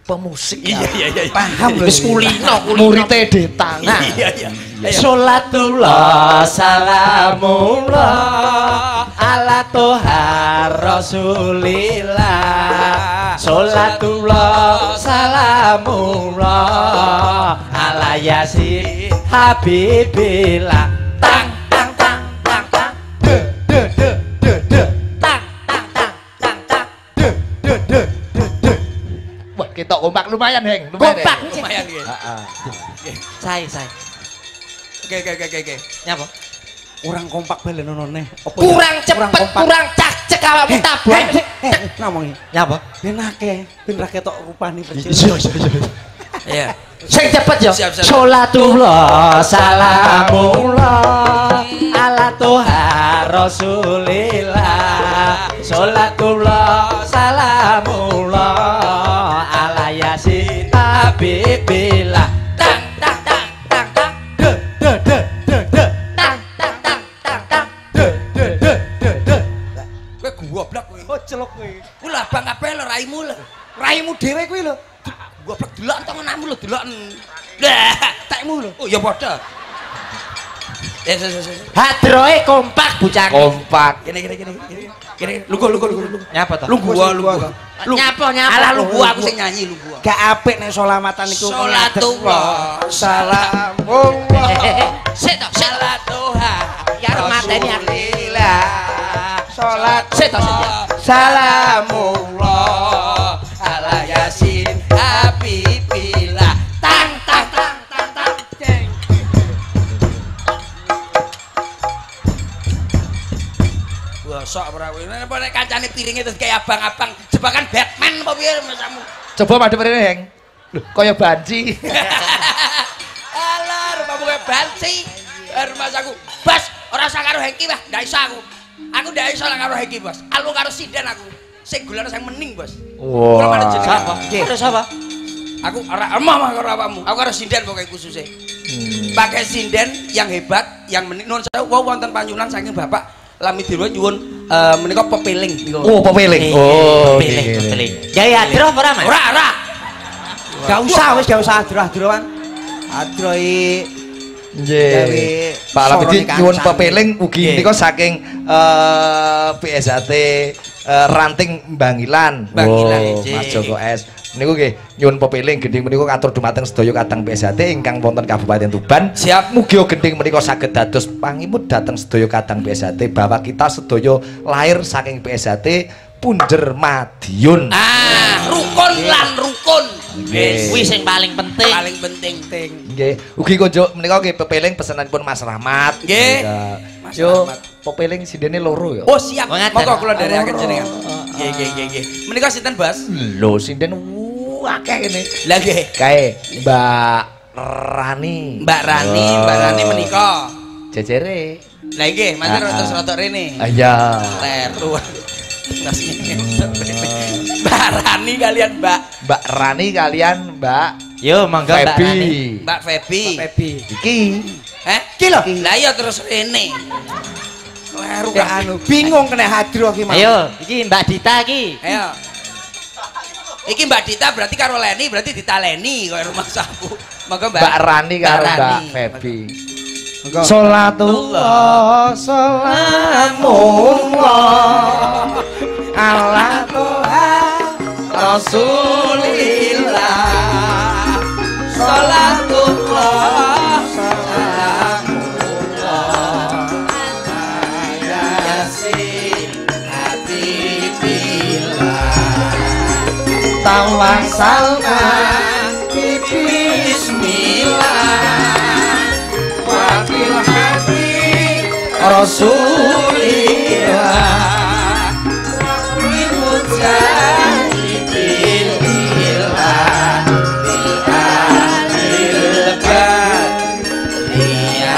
Pemusik. Iya. Paham lho. wis kulino. Murite Detang. Iya. Sholatullah salamullah ala toha rasulillah. Sholatullah salamullah ala yasin habibillah. Tang. Wah, ketok kompak lumayan, Heng. Kompak lumayan nggih. Saya. Oke. Nyapa? Kurang kompak balen nonone. Kurang cepet, kurang cak awakmu tabok. Ngomongi. Nyapa? Ben akeh, ben ra ketok rupane becik. Iya. Sing cepet ya. Siap. Sholatullah salamullah ala toha rasulillah. Sholatullah salamullah ala yasin habibillah. Tang. Kowe goblok kowe. Oh celok kowe. Ku lah bang kabeh lho raimu lho. Raimu dhewe kuwi lho. Goblok delok to anakmu lho deloken. Lah, tekmu lho. Oh ya padha. Hadroe kompak bocah. Kompak. Kene. Lugu. Nyapa to? Lugu. Nyapa. Alah lugu aku sing nyanyi lugu. Gak apik nek selamatan iku. Sholatullah salamullah. Sik to, Sholatullah. Ya mateni aku. Salat Sik to. Salamullah ala yasin habibillah. Tang. Wah, sok ora kowe. Nek kancane piringe terus kaya abang-abang jebakan Batman apa piye masamu? Coba madhep rene, Heng. Lho, kaya banci. Alah, rupamu kaya banci. Rumah aku. Bas, ora usah karo Hengki wah, ndak iso aku. Aku ndak iso lah karo Hengki, Bos. Aku karo sinden aku. Sing gulane sing mening, Bos. Wah. Terus apa? Aku ora emah karo awakmu. Aku karo sinden pokoke khususe. Pakai sinden yang hebat, yang mening. Nuwun sewu wonten panyunan saking Bapak Lamidilwa nyuwun menika pepeling niku. Oh, pepeling. Oh, pepeling. Gaya adroh ora, Mas? Ora. Gak usah adroh-adrohan. Adrohi nggih. Pak Lamidi nyuwun pepeling ugi nika saking PSHT Ranting Bangilan. Bangilan, Mas Joko S. niku nggih nyuwun pepiling gending menika katur dumateng sedaya kadang PSHT ingkang wonten Kabupaten Tuban. Siap. Mugi gending menika saged dados pangimut dhateng sedaya kadang PSHT bahwa kita sedaya lahir saking PSHT Punjer Madiun. Rukun lan rukun. Kuwi sing paling penting. Paling penting. Nggih. Ugi konjuk menika nggih pepiling pesenanipun Mas Rahmat. Nggih. Mas Rahmat. Pepiling sindene loro ya. Oh, siap. Monggo kula dherekaken jenengan. Nggih. Menika sinten, Bos? Lho, sinden akeh kene. Lah nggih. Kae Mbak Rani. Mbak Rani menika jejere. Lah nggih, matur terus rada rene. Iya. Leru. Mbak Rani kalian Mbak. Yo monggo Mbak Rani. Mbak Febi. Iki. Iki lho. Lah iya terus rene. Leru anu bingung kena hadro iki mau. Ayo, iki Mbak Dita iki. Ayo. Iki Mbak Dita berarti karo Leni berarti ditaleni koyo rumah saku. Monggo Mbak Rani karo Mbak Febi. Sholatullah salamullah ala Tuhan Rasulillah. Sholatullah salamullah ala Yasin Habibillah. Tawassalna bismillah wakil hati Rasulillah min mujahidin billah bi'anil qadriyah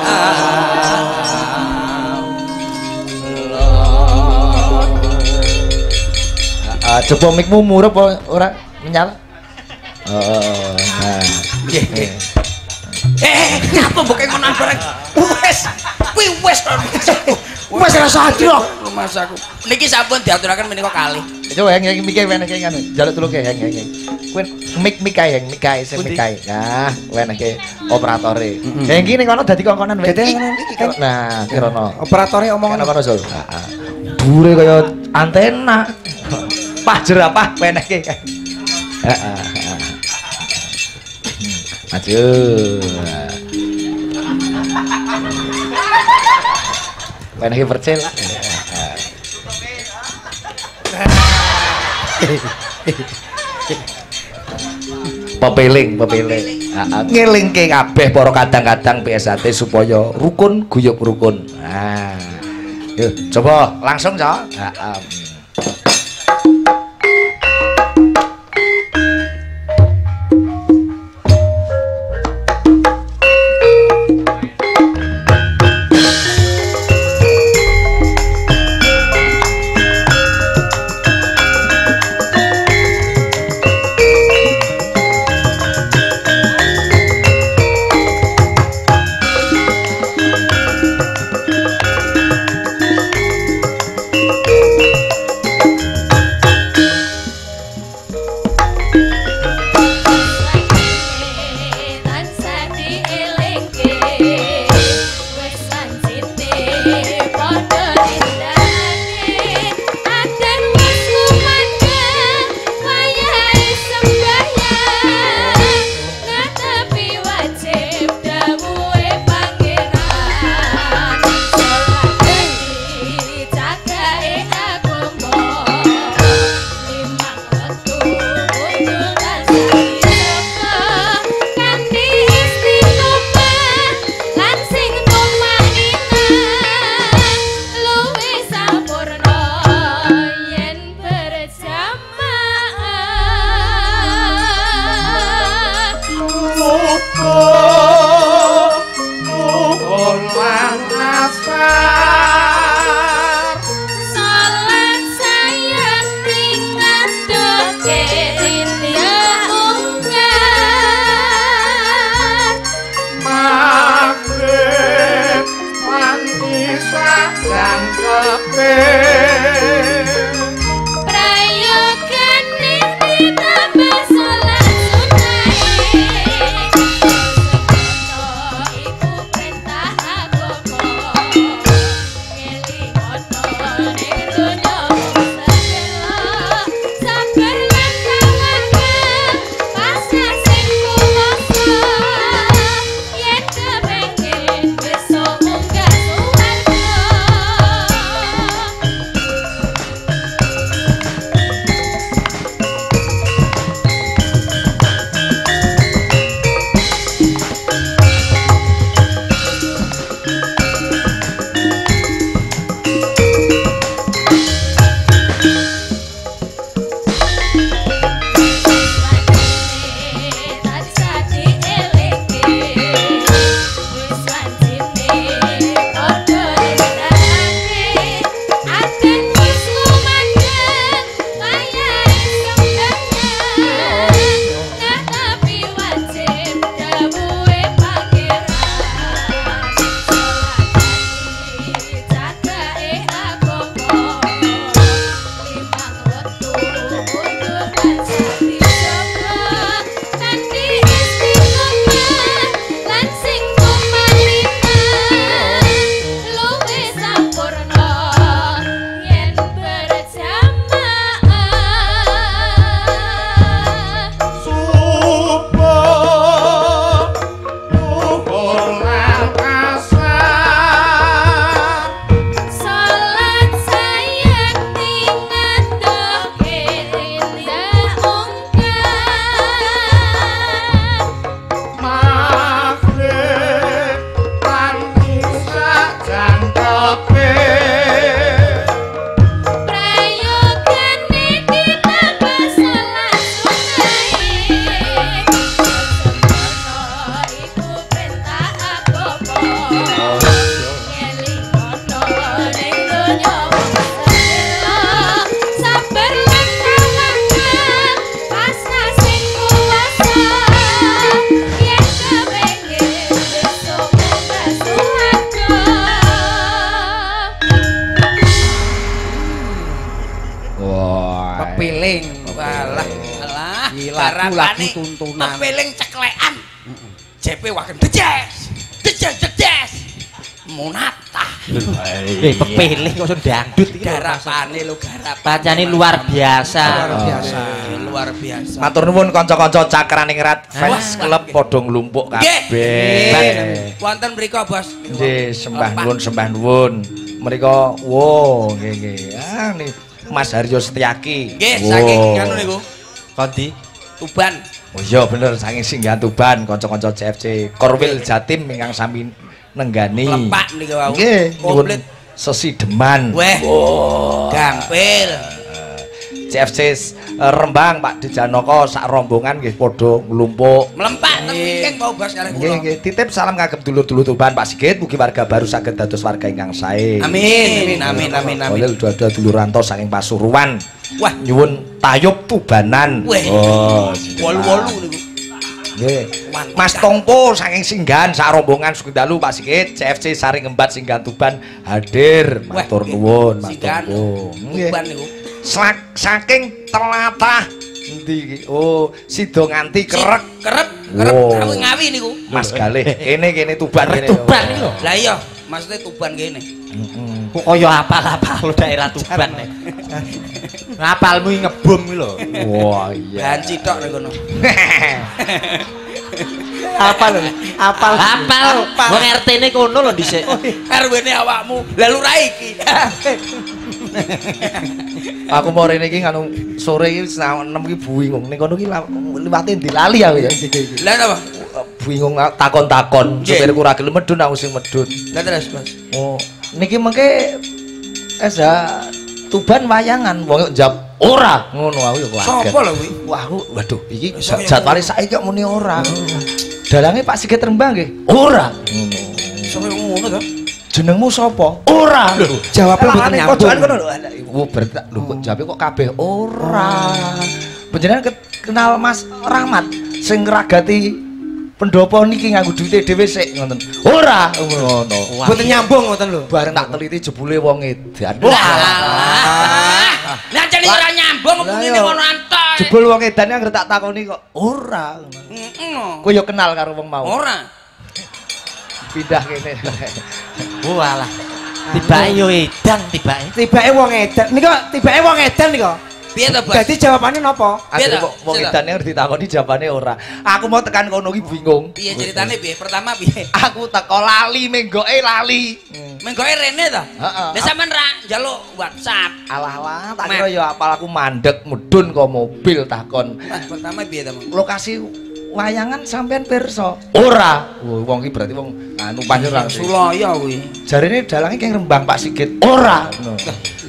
Allah. Coba mikmu murep ora menyala? Apa mbok ngono bareng? Wes Wes rasa hadro. Rumah saku. Niki sampun diaturaken menika kalih. Coba yang mikir wene iki kan jaluk telu ke yang. Kuwi mik kae sing mik kae. Nah, wene iki operatore. Yang iki ning kono dadi kongkonan wae. Nah, kirono. Operatore omongan kono Sul. Heeh. Dure kaya antena. Pah jerapah wene iki. Heeh. Maju. Wene iki percil. Pepiling. Ngelingke kabeh para kadang-kadang PSHT supaya rukun guyub rukun. Nah. Yuk, coba langsung, Cok. Heeh. lagu tuntunan. Kepeling ceklekan. JP wagen dejes. Dejes. Munata. Pepele kok dangdut iki Garapane lho garap. pancane luar biasa. Luar biasa. Matur nuwun kanca-kanca Cakraning Rat fans klub padha nglumpuk kabeh. Wonten mriku, Bos. Nggih, sembah nuwun. Mriko nggih. Ah nih Mas Haryo Setyaki. Nggih, saking anu niku. Kondi Tuban. Oh iya bener saking Singgahan Tuban kanca-kanca CFC Korwil Jatim ingkang sami nenggani. Lempak niku wau. Nggih, nyuwun sesideman. Weh. Gampil. CFC Rembang Pak Dijanoko sak rombongan nggih padha nglumpuk. Melempak teng wingking mau Bos kalih kula. Nggih, titip salam kagem dulur-dulur Tuban Pak Sigit, mugi warga baru saged dados warga ingkang sae. Amin. Oleh dua-dua dulur rantos saking Pasuruan. Wah, nyuwun tayub Tubanan. Oh, wolu-wolu niku. Nggih. Mas Tongpo saking Singgahan sak rombongan sugi dalu Pak Sigit, CFC Saring Embat Singgahan Tuban hadir. Matur nuwun Mas Tongpo. Tuban niku. Saking telatah endi iki? Oh, sida nganti kerep ngawi niku. Mas Galih, kene Tuban kene. Tuban iki lho. Lah iya, maksudnya Tuban kene. Kok kaya apal-apal daerah Tuban nek. Ngapalmu ngebom iki lho. Wah, iya. Bahan citok ning kono. Apal. Wong RT-ne kono lho dhisik. RW-ne awakmu. Lah lurah iki. Aku mau rene iki nganu sore iki setengah 6 iki bingung. Ning kono iki liwate dilali aku ya. Lah napa? Bingung takon-takon. Supirku ora gelem medun aku sing medun. Lah terus, Mas. Oh, niki mengke Tuban wayangan wong njawab ora ngono aku ya kaget. Sopo lho kuwi? Wah, waduh iki jadwale saiki kok muni ora. Dalange Pak Sigit Rembang nggih. Ora. Ngono. Sampe ngono to? Jenengmu sapa? Ora. Jawabnya mboten nyambung. Pojokan kono lho. Iku bertak lho kok jawabe kok kabeh ora. Panjenengan kenal Mas Rahmat sing ngragati pendopo niki nganggo duwite dhewe sik ngoten. Ora ngono. Mboten nyambung ngoten lho. Bareng tak teliti jebule wong edan. Lah jane ora nyambung ngene ngono antok. Jebul wong edane anggere tak takoni kok ora. Heeh. Kowe yo kenal karo wong mau. Ora. Pindah kene. Walah. Tibake yo edan tibake. Tibake wong edan. Nika tibake wong edan nika. Piye to, Bos? Dadi jawabane napa? Akhire kok wong edane harus ditakoni jawabane ora. Aku mau tekan kono iki bingung. Piye ceritane piye? Pertama piye? Aku teko lali menggoke lali. Menggoke rene to? Heeh. Lah sampean ra njaluk WhatsApp. Alah-alah, tak kira ya apal aku mandek mudhun kok mobil takon. Mas, pertama piye to, Mas? Lokasi wayangan sampean pirsa? Ora. Wong iki berarti wong anu panjenengan Sulaya kuwi. jarine dalange keng Rembang Pak Sigit. Ora.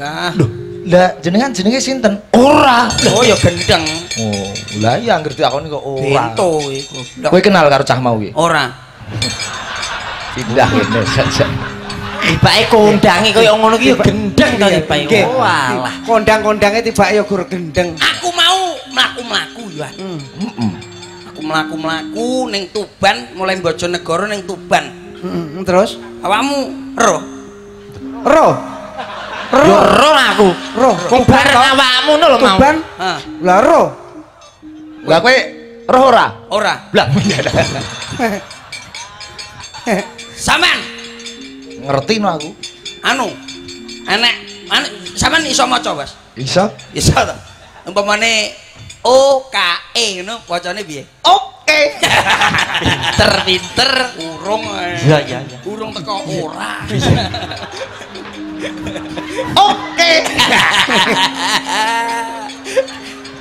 Lah, Lah jenengan jenenge sinten? Ora. oh ya gendeng. Oh, lah iya anggere diakoni kok ora. Bento iku. Kowe kenal karo cah mau iki? Ora. Pindah kene saja. Tibake kondange kaya ngono ki yo gendeng to tibake. Walah. Kondang-kondange tibake ya gur gendeng. Aku mau mlaku-mlaku ya. Aku mlaku-mlaku ning Tuban, mulai Bojonegoro ning Tuban. Terus Awakmu roh. roh. Yo roh aku. Roh. Wong bareng awakmu ngono lho mau. Tuban. Hah, Lah roh. Lah kowe roh ora? ora. Lah Sampean ngerti no aku. anu enek sampean iso maca, Mas? Iso? Iso to. Umpamane OKE ngono wacane piye? Oke. Pinter urung. Iya. Urung teko ora. Oke.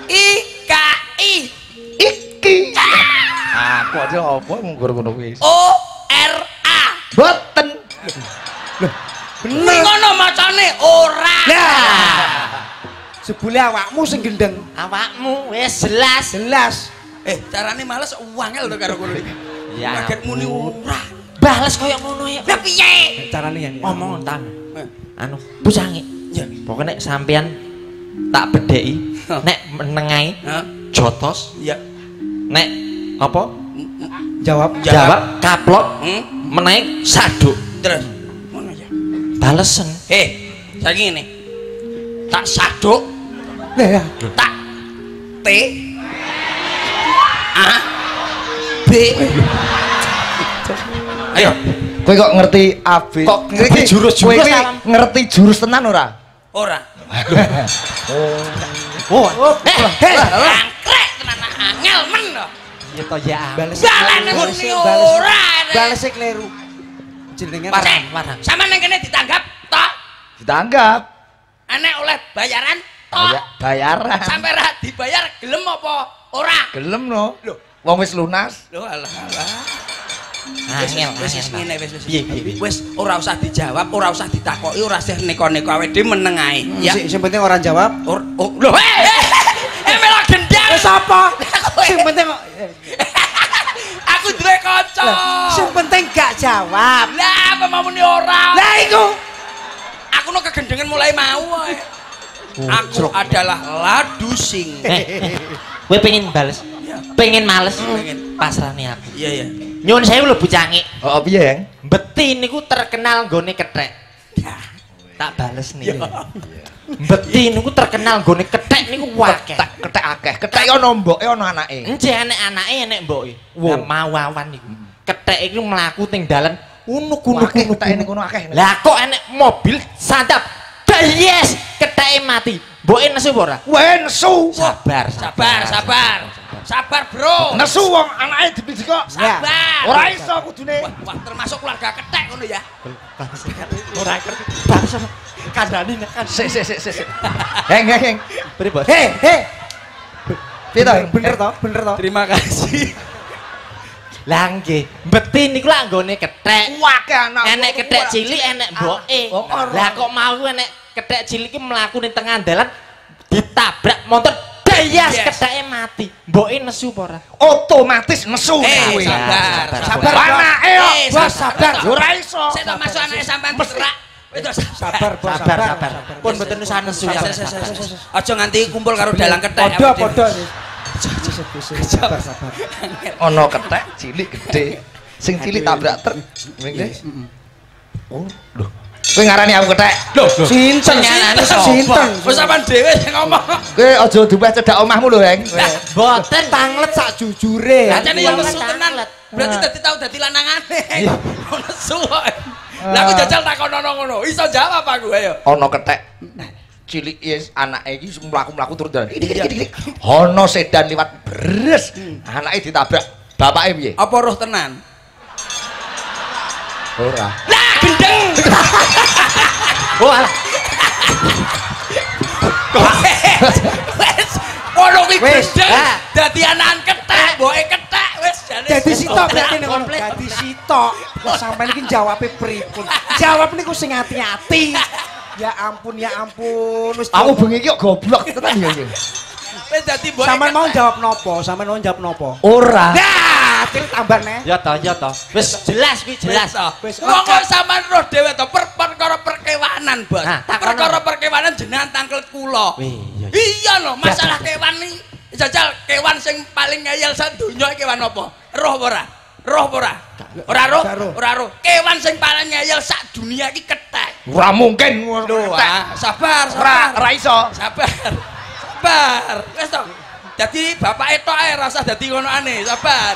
IKI. Iki. Aku aja apa nggur ngono kuwi. ORA. Boten. Bener ngono macane ora. Lah. Jebule awakmu sing gendeng. Awakmu wis jelas. Jelas. Carane males wangel to karo kono iki. Ya. Kaget muni ora. Bales kaya ngono ya. Lah piye? Carane ya. Ngomong tan. Anu, pusange. Ya. Pokoke nek sampean tak bedheki, nek menengae Hah? jotos, Ya. nek apa? Jawab. Jawab kaplok, menaik saduk. Terus ngono ya. Balesen. Saiki ngene. Tak saduk, Lah ya. tak T A B. Ayo. Kowe kok ngerti AB? Kok ngerti jurus-jurus? Ngerti jurus tenan ora? Ora. Oh. Angkrek tenan angel men to. Ya to ya. Balane muni ora. Bales kleru. Jenengan Warang. Sama nang kene ditanggap tok. Ditanggap. Enek oleh bayaran tok. Bayaran. Sampai ra dibayar gelem apa ora? Gelem no. Lho, wong wis lunas. Lho alah. Angel. Wis ngene wis. Piye. Wis ora usah dijawab, ora usah ditakoki, ora usah neko-neko awake dhewe meneng ae. Ya. Sing penting ora jawab. Lho, melo gendang. Wis apa? Sing penting aku duwe kanca. sing penting gak jawab. Lah apa mau muni ora? Lah iku. Aku no kegendengan mulai mau ae. Aku adalah ladusing. Kowe pengen bales? Pengen males? Pengen. Pasrahne aku. Iya. Nyuwun sewu lho bocangik. Oh piye, Yang? Beti niku terkenal nggone kethek. Tak bales nih. Beti niku terkenal nggone kethek niku akeh. Kethek akeh. Kethek ono mboke ono anake. Encen enek anake enek mboke. Lah mawawan niku. Kethek iku mlaku teng dalan unuk-unuk kethek niku akeh. Lah kok enek mobil santap. Yes, ketheke mati. Mboke nesu apa ora? Weh nesu. Sabar, Bro. Nesu wong anake dipiji kok. Sabar. Ora iso kudune. Wah, termasuk keluarga kethek ngono ya. Ora ngerti. Bangsa kandhani kan. Sik. Heng. Pripun? He. Piye to? Bener to? Terima kasih. Lah nggih, beti niku lak nggone kethek. Akeh anak. Enek kethek cilik, enek mboke. Lah kok mau enek kethek cilik iki mlaku ning tengah dalan ditabrak motor dayas ketheke mati. Mboke nesu apa ora? Otomatis nesu kuwi. Sabar. Anake yo. Bos sabar. Ora iso. Sik to masuk anake sampean diserak. Sabar. Pun mboten usah nesu. Aja nganti kumpul karo dalang kethek. Podo. Sabar. Ono kethek cilik gede. Sing cilik tabrak truk. Ngene. Oh, lho. Kowe ngarani aku kethek. Lho, Sinten? Wis sampean dhewe sing ngomong. Kowe aja duweh cedak omahmu lho, Heng. Boten tanglet sak jujure. Lah jane yo nesu tenan. Berarti dadi tau dadi lanangane. Nesu kok. Lah aku jajal takon ngono. Iso jawab aku ayo. Ono kethek cilik yes anake iki mlaku-mlaku turun dalan. Ono sedan liwat bres. Anake ditabrak. Bapake piye? Apa roh tenan? Ora. Lah gendeng. Oh alah. Wes ono kuwi Wes, gendeng. Dadi anakan kethek, mboke kethek wis jane. Dadi sitok berarti nek ngono. Dadi sitok. Kok sampean iki jawabe pripun? Jawab niku sing ati-ati. Ya ampun. Wis Aku bengi iki kok goblok tenan ya. Wis dadi mboke. Sampean mau jawab nopo? Ora. Nah, tambah neh. Ya toh. Wis jelas kuwi jelas. Wis Wong kok sampean roh dhewe to perkara perkewanan, Bos. Nah, tak Perkara perkewanan jenengan tangkel kula. Iya lho, masalah kewan iki. Jajal kewan sing paling ngeyel sak donya kewan apa? Roh apa ora? Ora roh. Kewan sing paling ngeyel sak dunia iki kethek. Ora mungkin. Lho, sabar. Ora iso. Sabar. Wis to. Dadi bapake tok ae ora usah dadi ngonoane, sabar.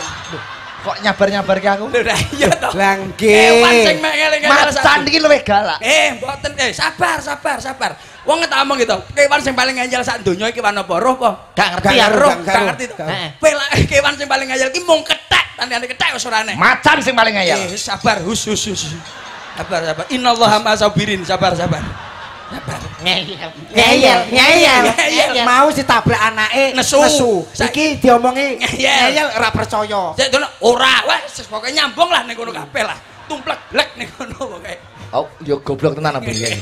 Kok nyabar-nyabarke aku? Lho iya to. Lah Kewan sing nggih. ngeyel-ngeyel Macan iki luwih galak. Mboten sabar. Wong ngomong gitu, kewan sing paling ngeyel sak donya iki kewan apa? Roh apa? Gak ngerti ya Roh, roh. gak ngerti to. Pelake kewan sing paling ngeyel iki mung kethek, tandane kethek wis ora aneh. Macan sing paling ngeyel. Sabar, hus. Sabar. Innallaha ma'asabirin, sabar. Ngeyel. Mau ditabrak anake Nesu. Iki diomongi Ngeyel. ngeyel ora percaya. Sik dono ora, wis pokoke nyambung lah ning kono kabeh lah. Tumplek blek ning kono pokoke. Oh, yo goblok tenan apa iki?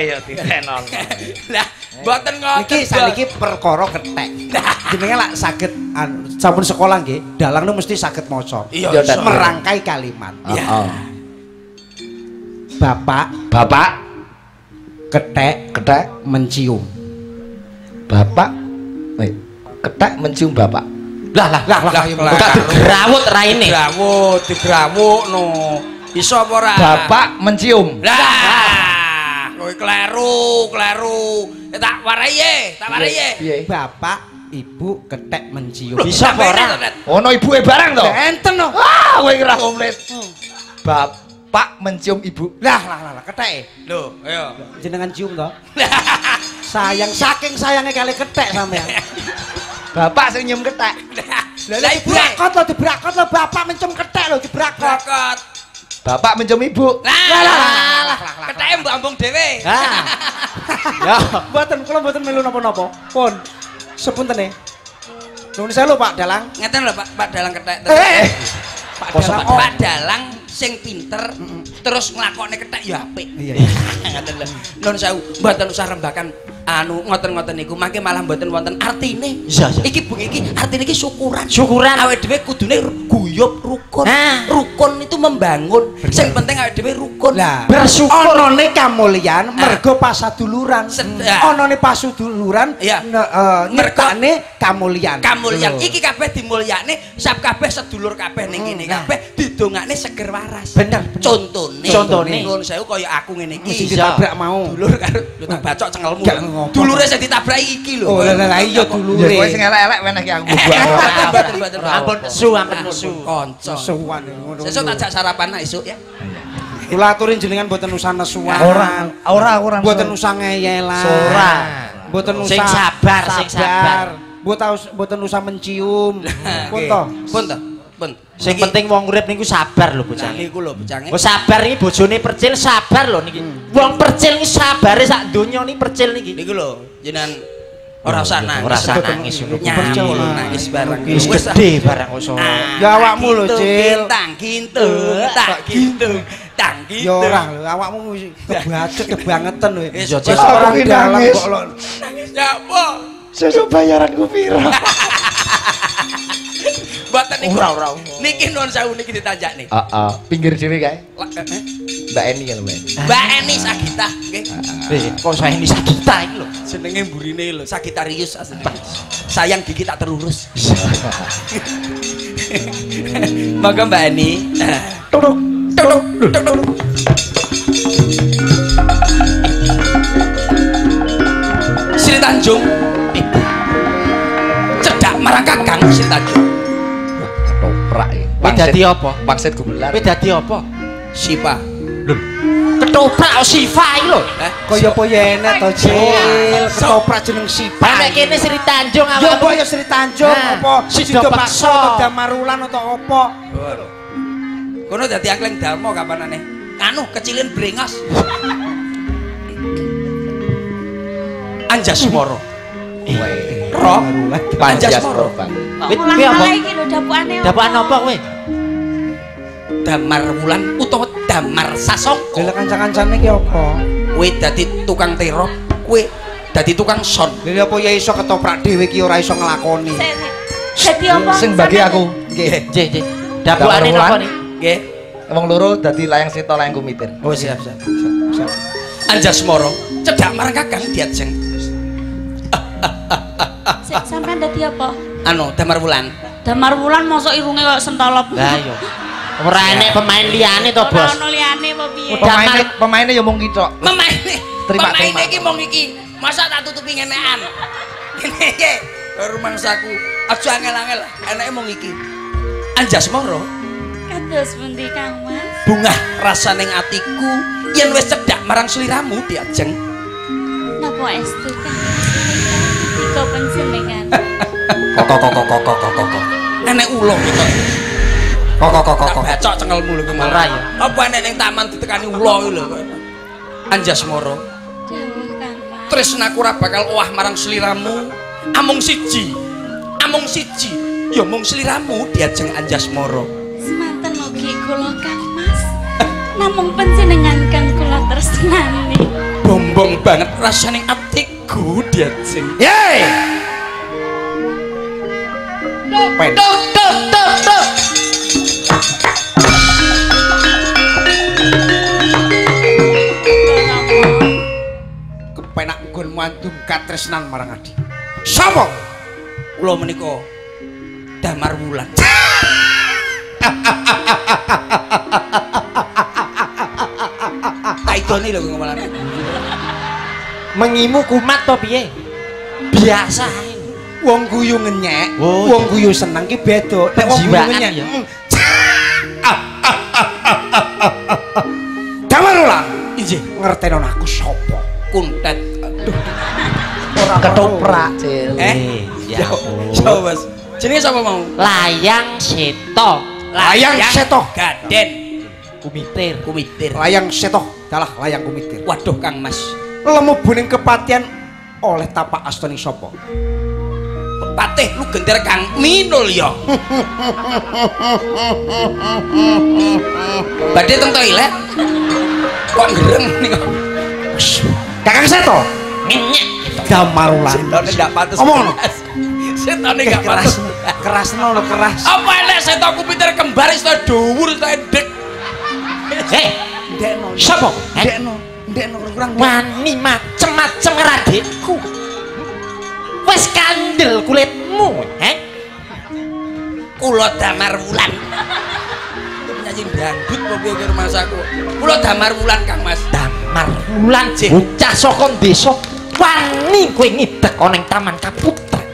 Yo ditenol. Lah, mboten ngoten. Iki saniki perkara kethek. Jenenge lak saged sampun sekolah nggih, dalang nu mesti saged maca. Iya, merangkai kalimat. Heeh. Bapak kethek mencium. Bapak kethek mencium bapak. Lah. Bukan digrawut raine. Digrawuk no. Iso apa ora? Bapak mencium. Lah, kowe kleru. Tak warai ye. Piye? Bapak Ibu ketek mencium. Bisa ora? Ono ibuke barang to? Enten no. Ah, kowe ora komplit. Bapak mencium ibu. Lah, keteke. Lho, ayo. Jenengan cium to? Sayang saking sayangnya kali ketek sampean. Bapak sing nyium ketek. Lah ibu dibrakot lo bapak mencium ketek lo dibrakot. Bapak mencium ibu. Lah. Keteke mbok ambung dhewe. Ya, kula mboten melu napa-napa. Pun sepuntene. Nuwun sewu Pak Dalang. Ngeten lho Pak Dalang ketek. Pak Dalang sing pinter terus nglakokne ketek ya apik. Iya. Ngeten lho. Nuwun sewu, mboten usah rembakan ngoten-ngoten niku mangke malah mboten wonten artine. Iya. Iki bengi iki artine iki syukuran. Syukuran Awake dhewe kudune guyub rukun. Rukun itu membangun. Sing penting awake dhewe rukun. Lah, bersyukur onone kamulyan mergo pasaduluran. Onone pasaduluran ngertane kamulyan. Kamulyan iki kabeh dimulyakne sab kabeh sedulur kabeh ning kene kabeh didongakne seger waras. Bener. Contone nuwun sewu kaya aku ngene iki. Mesti ditabrak mau. Dulur karo lho tak bacok cengelmu. Dulure sing ditabraki iki lho. Oh lah iya dulure. Kowe sing elek-elek wenehke aku Mboten. ampun nesu Kanca. Nesuan ngono. Sesuk tak jak sarapan esuk ya. Kula aturin jenengan mboten usah nesuan. Ora. Mboten usah ngeyelan. Ora. Mboten usah Sing sabar. Mboten usah mencium. Pun to. Pun. Sing penting wong urip niku sabar lho bocah. Niku lho bocange. Oh sabar iki bojone percil sabar lho niki. Wong percil iki sabare sak donya niki percil niki. Niku lho jenengan ora usah nangis. Ora usah nangis ngono. Nangis bareng. Wis gedhe barang iso. Ya awakmu lho, Cil. Tak gintung. Ya ora lho, awakmu wis kebangetan kowe. Ya Cil orang dalam kok lho. Nangis ya apa? Sesuk bayaranku piro? Mboten niku. Ora. Niki nuwun sewu niki ditanjakne. Heeh, pinggir dhewe kae. Mbak Eni kan Mbak Eni Sagita nggih. Kok saya ini Sagita iki lho. Jenenge mburine lho, Sagitarius asli. Sayang gigi tak terurus. Monggo Mbak Eni. Tuduk. Sri Tanjung. Cedak marang Kakang Sri Tanjung. Ketoprak iki. Kowe dadi apa? Pangsit gumelar. Kowe dadi apa? Sipa. Lho. Ketoprak Sifa iki lho. Kaya apa ya enek to, Cil. Ketoprak jeneng Sipa. Nek kene Sri Tanjung Ya apa ya Sri Tanjung apa Sido Pakso atau Damarulan atau apa? Kono dadi angkleng Darmo kapanane? Anu kecilin brengos. Anjasmara. Roh Anjasmara. Kuwi apa? Iki lho dapukane. Dapakan apa kowe? Damar Wulan utawa Damar Sasongko. Lha kanca-kancane ki apa? Kowe dadi tukang terop, kowe dadi tukang son. Lha apa ya iso ketoprak dhewe ki ora iso nglakoni. Dadi apa? Sing bagi aku. Nggih. Dapukane napa niki? Nggih. Wong loro dadi layang seta layang kumitir. Oh siap. Anjasmara cedak marang Kakang Diajeng. Sampeyan dadi apa? Anu Damar Wulan. Damar Wulan mosok irunge kaya sentolop. Lah iya. Ora enek pemain liyane to, Bos. Ora ono liyane apa piye? Pemaine ya mung kitok. Pemaine iki mung iki. Masa tak tutupi ngenekan. Ngene iki rumangsaku. Aja angel-angel, eneke mung iki. Anjasmara Kados pundi Kang Mas? bungah rasaning atiku yen wis cedak marang sliramu Diajeng. Napa estu Kang? Iko panjenengan. Kok. Enek ulo gitu. Kok. Bacok cengelmu lho kemana. Ora ya. Apa enek ning taman ditekani ulo iki lho. Anjasmara. Dawuh Kang Mas. Tresnaku ora bakal owah marang sliramu. Amung siji. Ya mung sliramu Diajeng Anjasmara. Semanten ugi kula Kang Mas. Namung panjenengan kang kula tresnani. Bombong banget rasaning atiku Diajeng. Yeay! Pen. Kepenak nggon mandum katresnan marang adi. Sapa? Kula menika Damar Wulan. Taidoni lho ngomongane. Mengimu kumat to piye? Biasa. Wong guyu ngenyek, wong guyu seneng ki beda. Nek wong guyu ngenyek. Damarulan. Injih, ngerteni aku sapa? Kuntet. Aduh. Ora ketoprak, Cil. Ya. Yo, Mas. Jenenge sapa mau? Layang Seto. Layang Seto Gaden. Kumitir. Layang Seto dalah layang kumitir. Waduh Kang Mas. Lemu buning kepatian oleh tapak astoning sapa? Patih lu genter Kang Minul ya. Badhe teng toilet. Kok ngereng nih kok. Kakang Seto. Ngenyek. Damarulan. Setone gak pantes. Omong. Setone gak pantes. Keras lho keras. Apa elek seto kumitir kembar iso dhuwur iso endek. Ndekno. Sapa? Ndekno kurang Wani macem-macem radikku. Wis kandel kulitmu, Kula Damar Wulan. Nyanyi dangdut kok piye karo masaku. Kula Damar Wulan Kang Mas. Damar Wulan bocah saka desa wani kowe ngidek ana ing Taman Kaputren.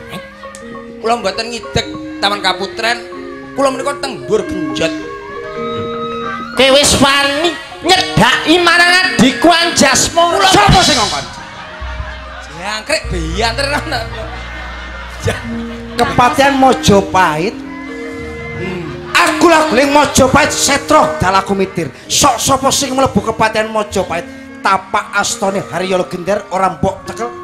Kula mboten ngidek Taman Kaputren. Kula menika teng Dhuwur Genjot. Kowe wis wani nyedhaki marang adikku Anjasmara. Sapa sing ngongkon? Jangkrik biyanter ana. Kepatian Mojopahit. Aku lah guling Mojopahit Setro dalah kumitir. Sok sapa sing mlebu kepatian Mojopahit tapak astone Haryala Gender ora mbok tekel.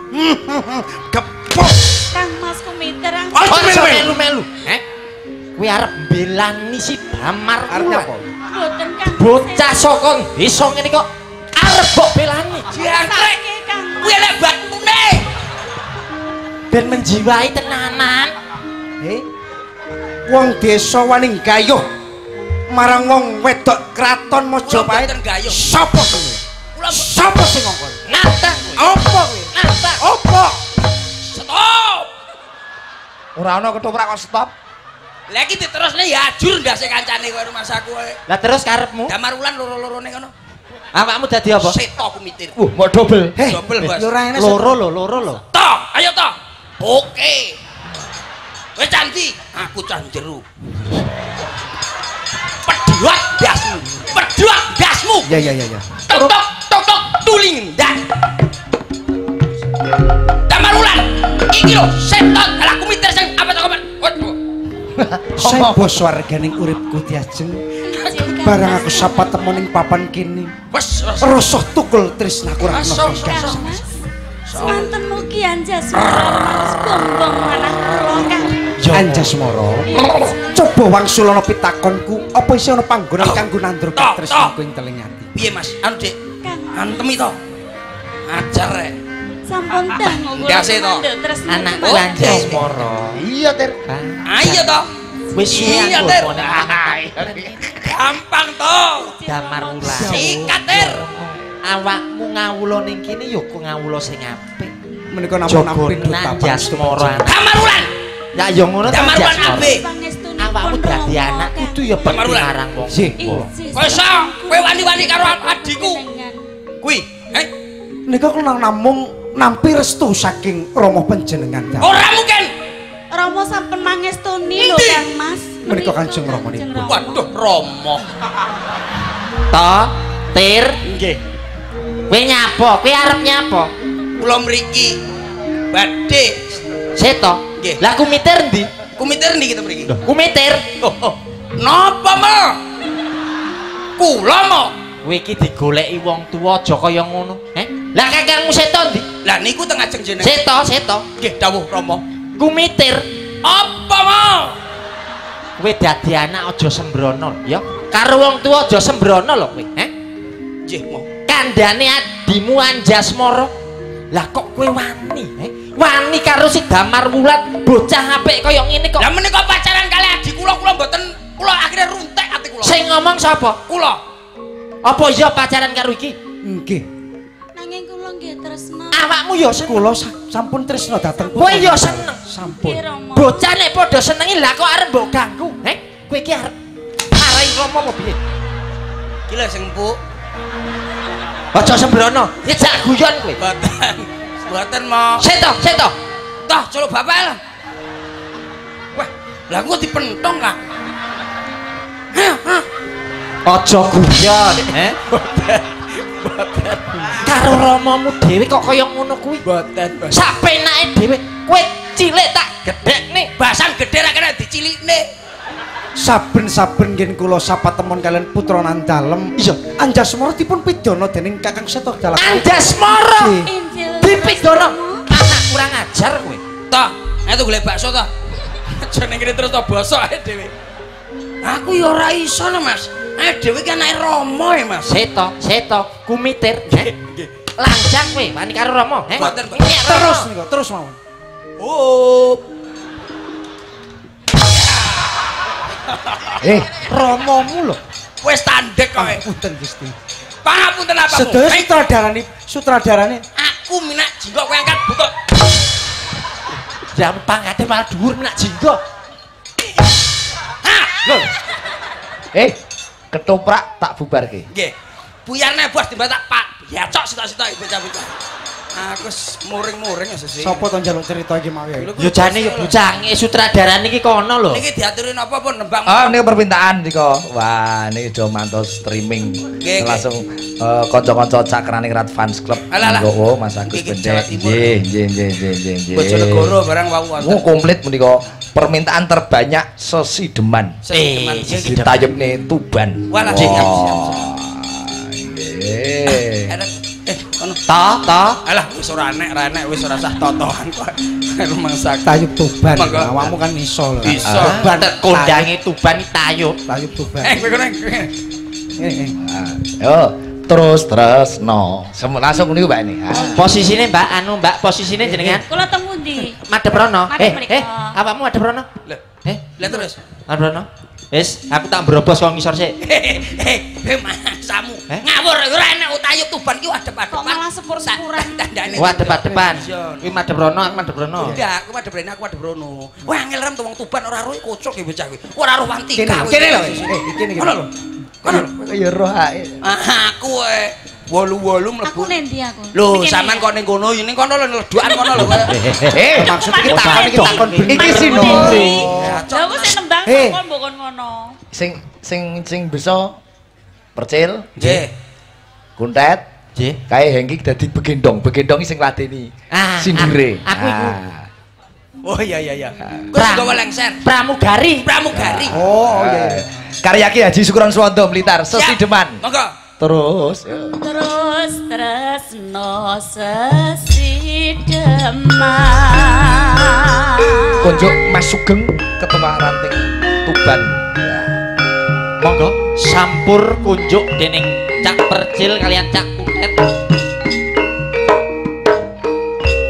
Gepok. Kang Mas kumitir. Aja melu-melu. Kowe arep mbelani si Damar Arep apa? Mboten Kang. Bocah saka desa ngene kok arep mbok belani. Jangkrik. Kuwi lek batune. Ben menjiwai tenanan. Wong desa wani gayuh marang wong wedok kraton Mojopahit. Sapa kuwi? Sapa sing ngongkon? Natang. Apa kuwi? Natang. Apa? Stop. Ora ana ketoprak kok stop. Lah iki diterusne ya ajur ndase kancane kowe rumah saku kowe. Lah terus karepmu? Damar Wulan loro-lorone ngono. Awakmu dadi apa? Seto kumitir. Mbok dobel. Dobel, Bos. Loro lho. Toh, ayo toh. Oke. Kowe cantik, aku cah jero. Pedhot dasmu. Pedhot dasmu. Ya. Tok tok tuling dan. Damar Wulan. Iki lho setot ala kumitir sing apa to komen. Sing bos warganing uripku diajeng. Barang aku sapa temu ning papan kene. Wes, Rasa tukul tresnaku ra ono. Kang Mas. Semanten mugi Anjasmara Mas gombong manah kula Kang. Anjasmara. Coba wangsulana pitakonku, apa isih ana panggonan kanggo nandhur tresnaku ing teleng ati. piye Mas? Anu Dik. Kang. Antemi to. Ajar rek. Sampun dangu kula. Ndase to. Anakku Oh, Anjasmara. Iya, Tir. Ayo to. Wis Iya, Tir. Gampang to. Damar Wulan. Sikat, Tir. Awakmu ngawula ning kene ya kok ngawula sing apik. Menika namung-namung Anjasmara. Damar Wulan. Ya ya ngono ta. Damar Wulan apik. Awakmu dadi anak kudu ya Damar bekti Wulan. marang wong Sih. tuwa. Kowe iso kowe wani-wani karo adikku. Kuwi, Nika kula namung nampi restu saking Rama panjenengan. ora mungkin. Rama sampun mangestuni lho Endi? Kang Mas. Menika Kanjeng Rama niku. Waduh, Rama. To, Tir. Nggih. Kowe nyapa? Kowe arep nyapa? Kula mriki badhe Seto. Nggih. Lah kumitir ndi? kumitir ndi kita mriki. Kumitir. Napa mo? Kula mo. Kowe iki digoleki wong tuwa aja kaya ngono. Lah kakangmu Seto ndi? Lah niku teng ajeng jeneng. Seto. Nggih dawuh Rama. Kumitir. Apa mo? Kowe dadi anak aja sembrono ya. Karo wong tuwa aja sembrono lho kowe, Nggih mo. Kandhane adimu Anjasmara. Lah kok kowe wani, Wani karo si Damar Wulan bocah apik kaya ngene kok. Lah menika pacaran kali adik kula mboten kula akhirnya runtek ati kula. Sing ngomong sapa? Kula. Apa iya pacaran karo iki? Nggih. Nanging kula nggih tresna. Awakmu ya seneng. Kula sampun tresna dhateng Kowe ya seneng. Sampun. Nggih, Rama. Bocah nek padha senengi lah kok arep mbok ganggu, Kowe iki arep marai Rama apa piye? Iki lho sing empuk. Aja sembrono, dijak guyon kowe. Mboten. Mboten mo. Seto. Toh celuk bapak lah. Lah kok dipentong, Kang? Aja guyon, karo Ramamu dhewe kok kaya ngono kuwi. Mboten, Bos. Sapenake dhewe kowe cilik tak gedhekne. Basan gedhe ra kena dicilikne. Saben-saben ngen kula sapa temon kalian putra Nandalem. Iya, Anjasmara dipun pidana dening Kakang Seto Dalak. Anjasmara dipidana. Anak kurang ajar kowe. Toh, itu golek bakso toh. Aja ning kene terus to bosok ae dhewe. Aku ya ora iso lho, Mas. Ae dhewe ki anake Rama ya, Mas. Seto, kumitir. Lanjang kowe, wani karo Rama, Terus niku, terus mawon. Oh. Ramamu lho. Wis tandek kowe. Punten Gusti. Pangapunten apa? Sedaya sutradarane Aku minak jinggo kowe angkat butut. Ya pangkate malah dhuwur minak jinggo. Lho. Ketoprak tak bubarke. Nggih. Buyarne bos tiba tak Pak. Ya cok sitok-sitok bocah-bocah. Aku muring-muring ya sesih. sapa to njaluk cerita iki mau ya? Yo jane yo bocange sutradarane iki kono lho. Niki diaturi napa pun nembang. Ah niku permintaan nika. Wah, niki do mantos streaming. Langsung kanca-kanca Cakraning Rat Fans Club. Oh, Mas Agus Bencek. Nggih. Bojonegoro barang wau wonten. Oh, komplit menika. Permintaan terbanyak sesideman. Ditayepne Tuban. Walah siap. Ta. Alah wis ora enek wis ora sah totohan kok. Rumangsa Tayub Tuban. Awakmu kan iso lho. Iso. Bantet kondange Tuban tayub. Tayub Tuban. Kowe kono. Yo, terus no. Langsung niku Mbak ini. Posisine Mbak posisine jenengan Kula temu ndi? madhep rono. Madhep mriko. Awakmu madhep rono? Lah terus. Madhep rono. Wis, aku tak brobos kok ngisor sik. Masamu. Ngawur ora enek utayub Tuban ki adep-adepan. Kok malah sepur-sepuran. Tandane. Wah, adep-adepan. Kuwi madhep rono, aku madhep rono. Enggak, aku madhep rene, aku madhep rono. Wah, angel rem wong Tuban ora roh kocok iki bocah kuwi. Ora roh wantika. Kene lho. Iki niki. Kono lho. Kono. Ya roh ae. Aku wolu-wolu mlebu. Aku nendi aku? Lho, sampean kok ning kono, ning kono lho ledukan kono lho. Maksud iki takon Iki sino. Lah aku sing nembang kok mbok kon ngono. Sing bisa percil, Nggih. kuntet, Nggih. kae Hengki dadi begendong sing ladeni. Sindure. Aku iku Oh iya. Kok gawe lengser. pramugari. Oh iya. Karya Ki Haji Syukron Suwondo Blitar, Sesideman. Monggo. Terus Tresno Sesideman. kunjuk Mas Sugeng ketua ranting Tuban. Monggo sampur kunjuk dening Cak Percil kalian Cak Kutet.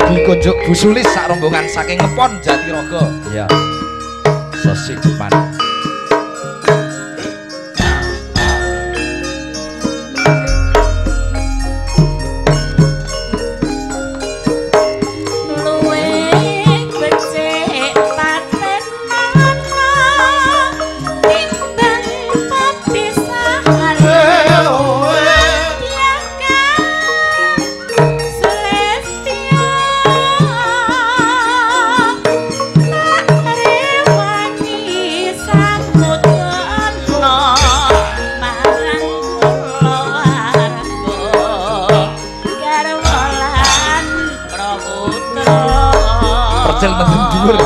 Dikunjuk Bu Sulis sak rombongan saking Ngepon Jatirogo. Iya. Sesideman. Percil mendung dhuwur.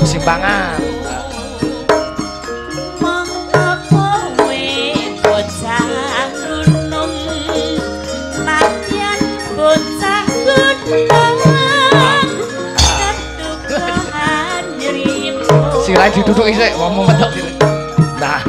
Simpangan. Sirai diduduk isik, ngomong mentok sini. Nah.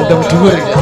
mendem dhuwur iki.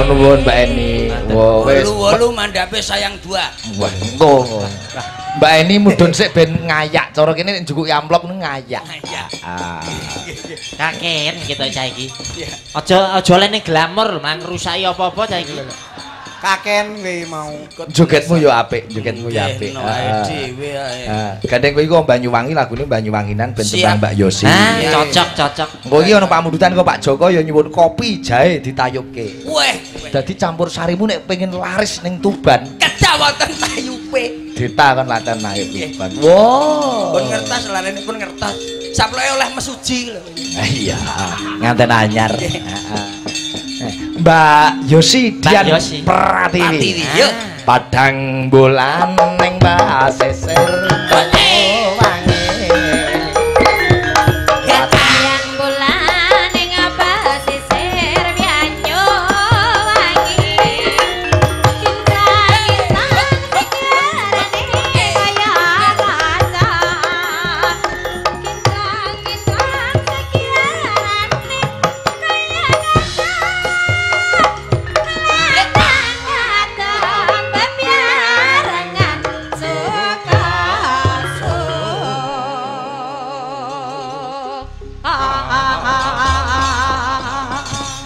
Nuwun Mbak Eni. Wah, wis. Wolu mandhape sayang dua. Wah, engko. Mbak Eni mudhun sik ben ngayak. Cara kene nek njukuk amplop ngayak. Ah. Kaken kita saiki. Aja lene glamor mang rusaki apa-apa saiki. Kaken kowe mau. Jogetmu yo apik, jogetmu yo apik. Dhewe ae. Gandeng kowe iku Banyuwangi lagune Banyuwanginan ben tembang Mbak Yosi. Cocok. Engko iki ana pamundutan kok Pak Joko ya nyuwun kopi jahe ditayubke. Weh, dadi campur sarimu nek pengen laris ning Tuban. Kedah wonten tayupe. Dita kon laten ae Tuban. Wow. Pun ngertos larene pun ngertos. Saploke oleh mesuji lho. Iya, nganten anyar. Heeh. Mbak Yosi Dian Pratiwi. Padang bulan ning Mbak Sesir.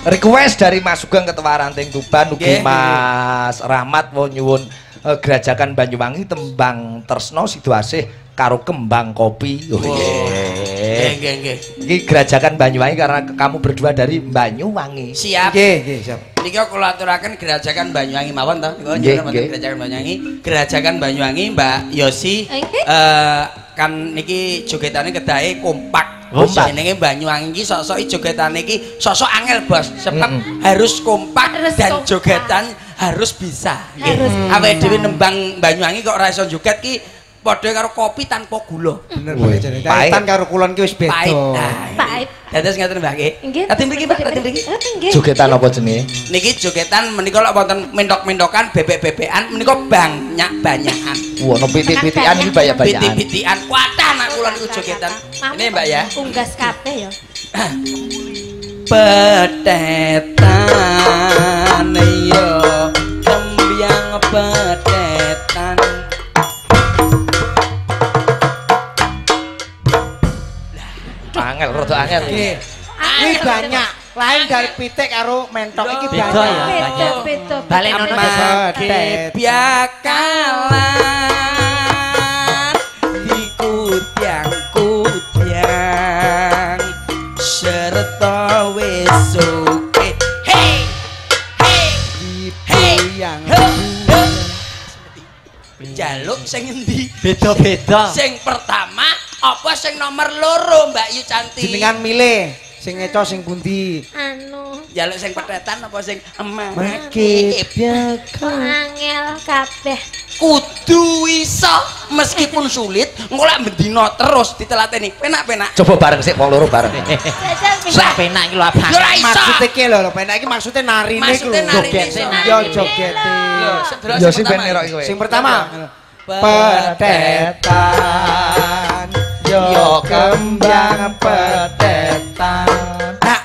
Request dari Mas Sugeng Ketua Ranting Tuban ugi Mas Rahmat mau nyuwun Gerajakan Banyuwangi tembang Tresno Sidoasih karo Kembang Kopi. Nggih. Iki Gerajakan Banyuwangi karena kamu berdua dari Banyuwangi. Siap. Nggih, siap. Niki kula aturaken Gerajakan Banyuwangi mawon to. Nggih, Gerajakan Banyuwangi. Gerajakan Banyuwangi Mbak Yosi. Kan niki jogetane kedahe kompak. Jenenge Banyuwangi iki sok-sok jogetane iki sok-sok angel, Bos. Sebab harus kompak dan jogetan harus bisa. Awake dhewe nembang Banyuwangi kok ora iso joget ki padha karo kopi tanpa gula. Bener boleh jane. Kaitan karo kulon ki wis beda. Pahit. Dados ngaten Mbak nggih. Ati mriki Pak, ati mriki. Jogetan apa jenenge? Niki jogetan menika lek wonten mentok-mentokan bebek-bebekan menika banyak-banyakan. Wah, ono pitik-pitikan iki banyak-banyakan. Pitik-pitikan kuatah anak kula niku jogetan. Ini Mbak ya. Unggas kabeh ya. Petetan yo tembiang petetan. Angel, rada angel. Nggih. Iki banyak. Lain dari pitik karo mentok iki beda ya. Beda. Balen ono biakalan dikutyang-kutyang serta wis oke. Hey yang jaluk sing endi? Beda-beda. Sing pertama apa sing nomor loro Mbak Yu Cantik? Jenengan milih sing ngeco sing pundi? Anu, jaluk sing petetan apa sing Makip angel kabeh. kudu iso meskipun sulit engko lek bendina terus ditelateni penak-penak. Coba bareng sik wong loro bareng. Sak penak iki lho abang. Maksudnya ki lho penak iki maksudnya narine iku lho. Yo jogete. Yo sing ben ngerok kowe. Sing pertama petetan yo kembang petetan. Nah,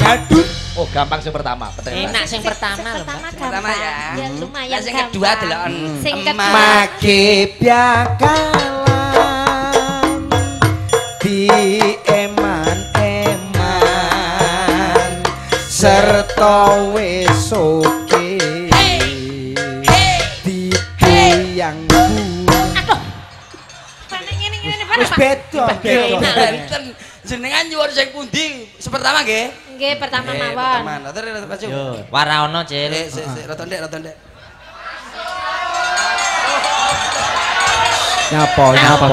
Ladut. Oh, gampang sing pertama, petetan. Enak sing pertama lho, Mbak. Pertama ya. Ya lumayan. Sing kedua deloken. Sing kedua Makip biakalan di eman-eman serta wis oke. bayangku. Aduh. Panek ngene Wis beda. Enten jenengan nyuwun sing pundi? Sepertama nggih. Nggih, pertama mawon. Pertama, atur maju. Yo, waraono, Cil. Sik, rada ndek. Nyapa.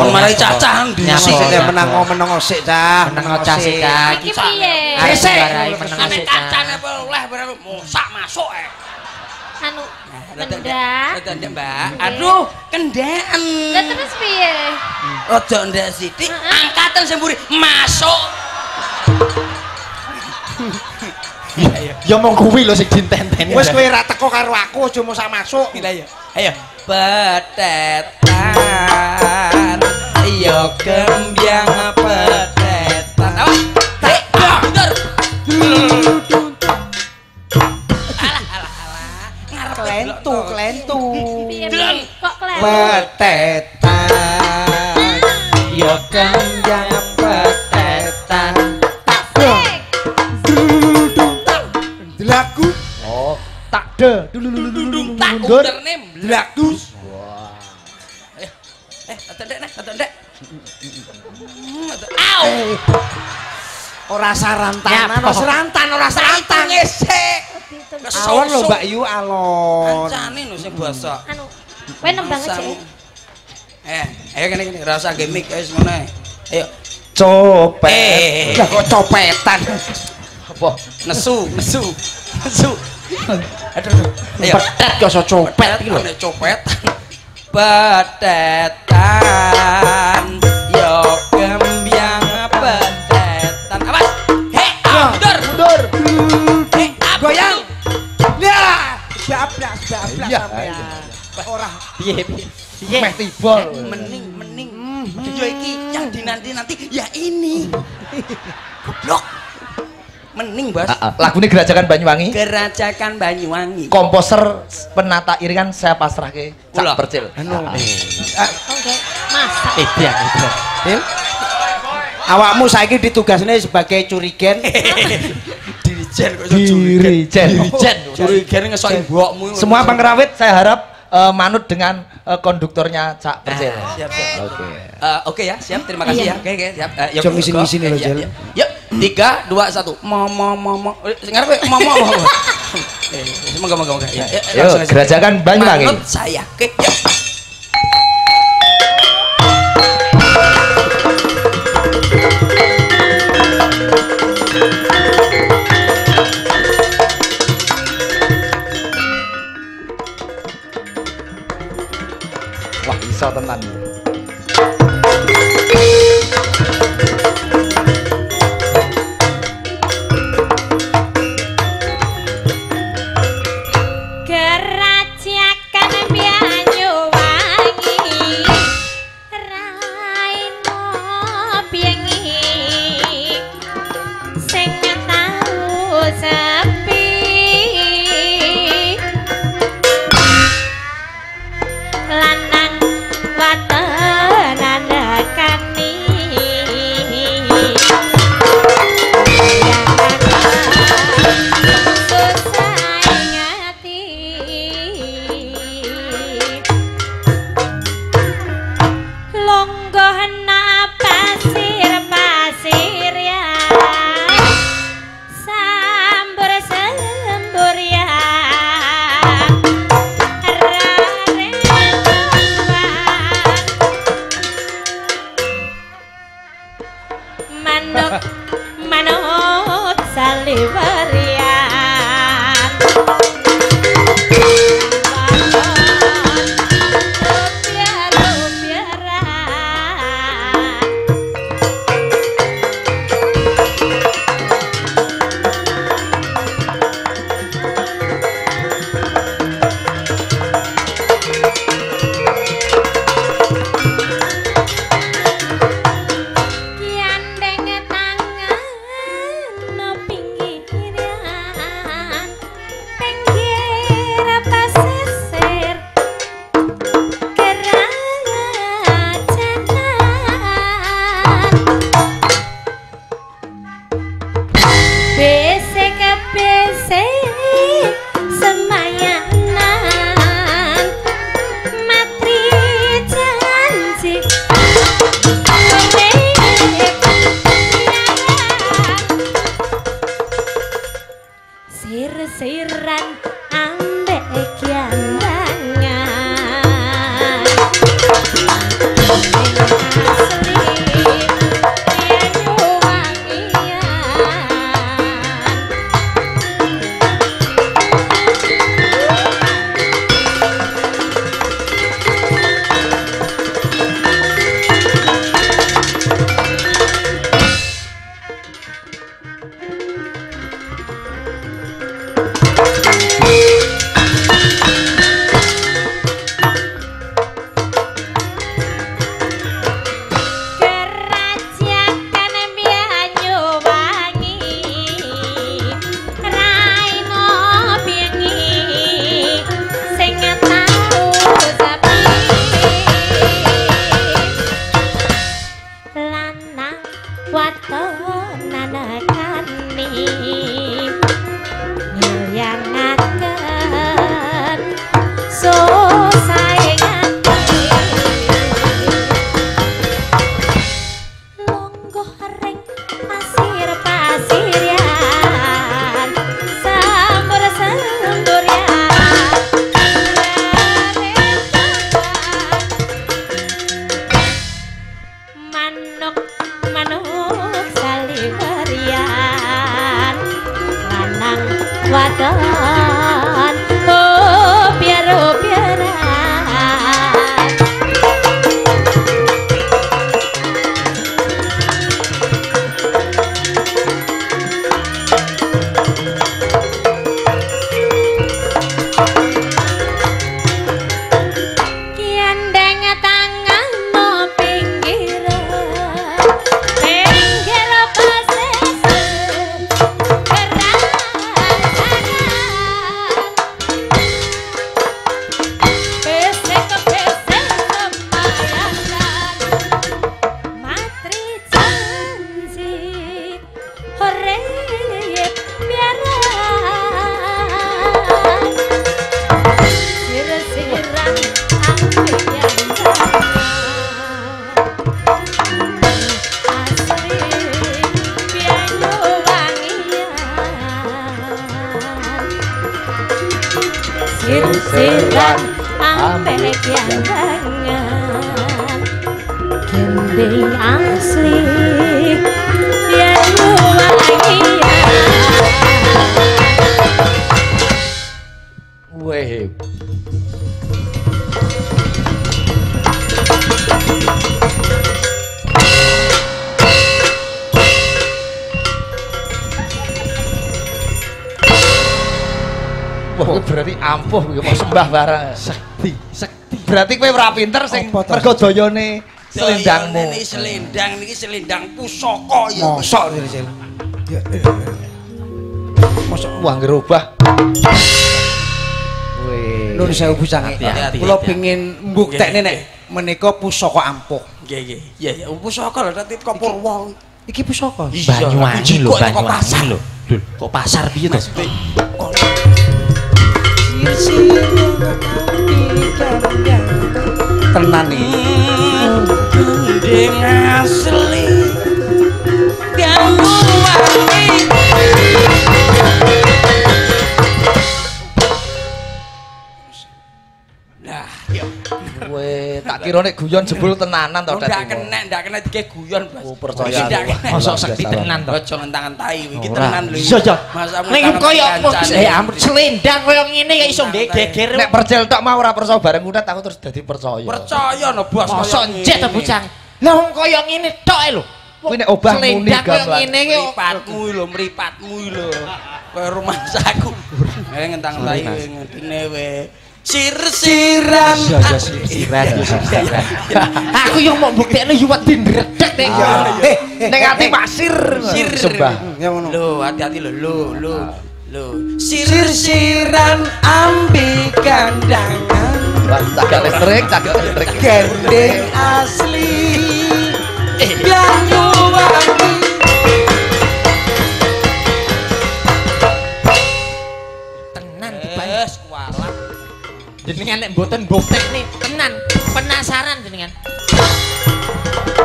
Malah cacah Sik menang sik cah. Meneng cah sik cah. Iki piye? Sik warai meneng sik cah. Kacane oleh mosak masuk Anu ndak. Rada ndek, Mbak. Aduh, kendeken. Lah terus piye? Rada ndek sithik, angkatan sing mburi masuk. Ya mong kuwi lho sing ditenteni. Wis kowe ra teko karo aku aja mosak masuk. Lah ya. Ayo. Petetan yo gembyang petetan. Awas. Mundur. Alah. Klentu. Piye? Kok klen? Petetan yo gembyang petetan. Lagu. Oh, tak de. Tak underne mlakdus. Rada ndek. Au. Ora sarantanan, ora serantan. Ngesek. Alon lho Mbak Yu, alon. Kancane lho sing basa. Anu, kowe nembang aja. Ayo kene ora usah gimmick wis ngono ae. Ayo. Copet. Lah kok copetan. Apa? Nesu. Aduh. Ayo. Petet kok iso copet iki lho. Copetan. Petetan yo gembyang petetan. Awas. Mundur. Goyang. Ya, bablas sampean. Ora Piye? Meh tibol. Mening. Yo iki yang dinanti-nanti ya ini. Goblok. Mening, Bos. Lagune Gerajakan Banyuwangi. Gerajakan Banyuwangi. Komposer penata iringan saya pasrahke Ulah. Cak Percil. Oke. Masak. Edian. Hil. Awakmu saiki ditugasne sebagai curigen. Dirijen kok iso Dirijen. Curigen ngesoki mbokmu. Semua pengrawit saya harap manut dengan konduktornya Cak Percil. Siap. Oke. Oke ya, siap. Terima kasih ya. Oke, siap. Yuk, Jom ngisi-ngisi lho, Jel. Yuk, 3, 2, 1. Momo. Sing ngarepe momo. Moga. Ya, Yuk, Gerajakan Banyuwangi. Manut saya. Oke, yuk. Wah, iso tenan. Gerajakan Banyuwangi raino piyengi sing tau sepi lanang waton ambek gandangan gending asli yen wangian weh wah berarti ampuh kuwi kok sembah barang Sekti. berarti kowe ora pinter sing mergo dayane selendangmu ini selendang niki selendang pusaka ya mosok iki Sil. mosok wah ngerubah Nun sewu bucange. Hati-hati. Kula pengin mbuktekne nek menika pusaka ampuh. nggih nggih iya ya pusaka lho dadi kok Purwa Iki pusaka. Banyuwangi lho, Banyuwangi lho. Lho, kok pasar piye to? Tenan iki. gending asli ganggu wangi nah kowe tak kira nek guyon jebul tenanan to ndak kena dike guyon Bas percaya Mosok sekti tenan to. aja ngentang-entai iki tenan lho Iya, iya. masamu Ning koyo selendang koyo ngene ya iso geger. nek percel tok mah ora percaya bareng udat aku terus dadi percaya no bos Mosok njek to bocah. Lah wong koyo ngene tok lho. kuwi nek obah muni Selendang koyo gamelan ngene ki mripatmu lho koyo rumah saku ngentang-entai ngetine we sir-siran Aku yo mau mbuktekno yo wedi ndredeg nek. ning ati pasir sembah Ya ngono. lho hati-hati lho sir-siran ambi kandangan caket listrik gendeng asli Banyuwangi Tenan wes kualat jenengan nek mboten mbuktekne tenan penasaran jenengan.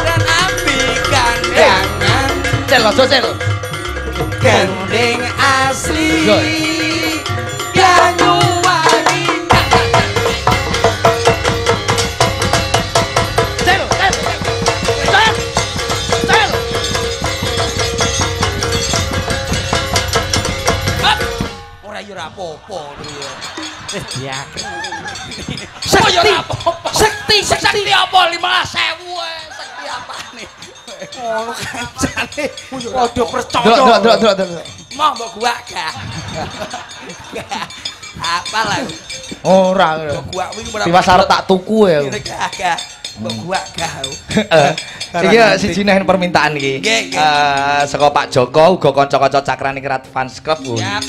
dan ambi kandangan cel aja cel gendeng asli Yo. Banyuwangi cel ora yo ora apa-apa lho Ya. sekti apa 15.000 sekti apa nih Ngono kancane. Padha percaya. Dok. mau mbok gua gak apa lah Ora. mbok gua wingi ora Tiwas arep tak tuku ya. gak mbok gua gak Iki siji neh permintaan iki. Nggih, nggih. Saka Pak Joko uga kanca-kanca Cakraningrat Fans Club. Siap.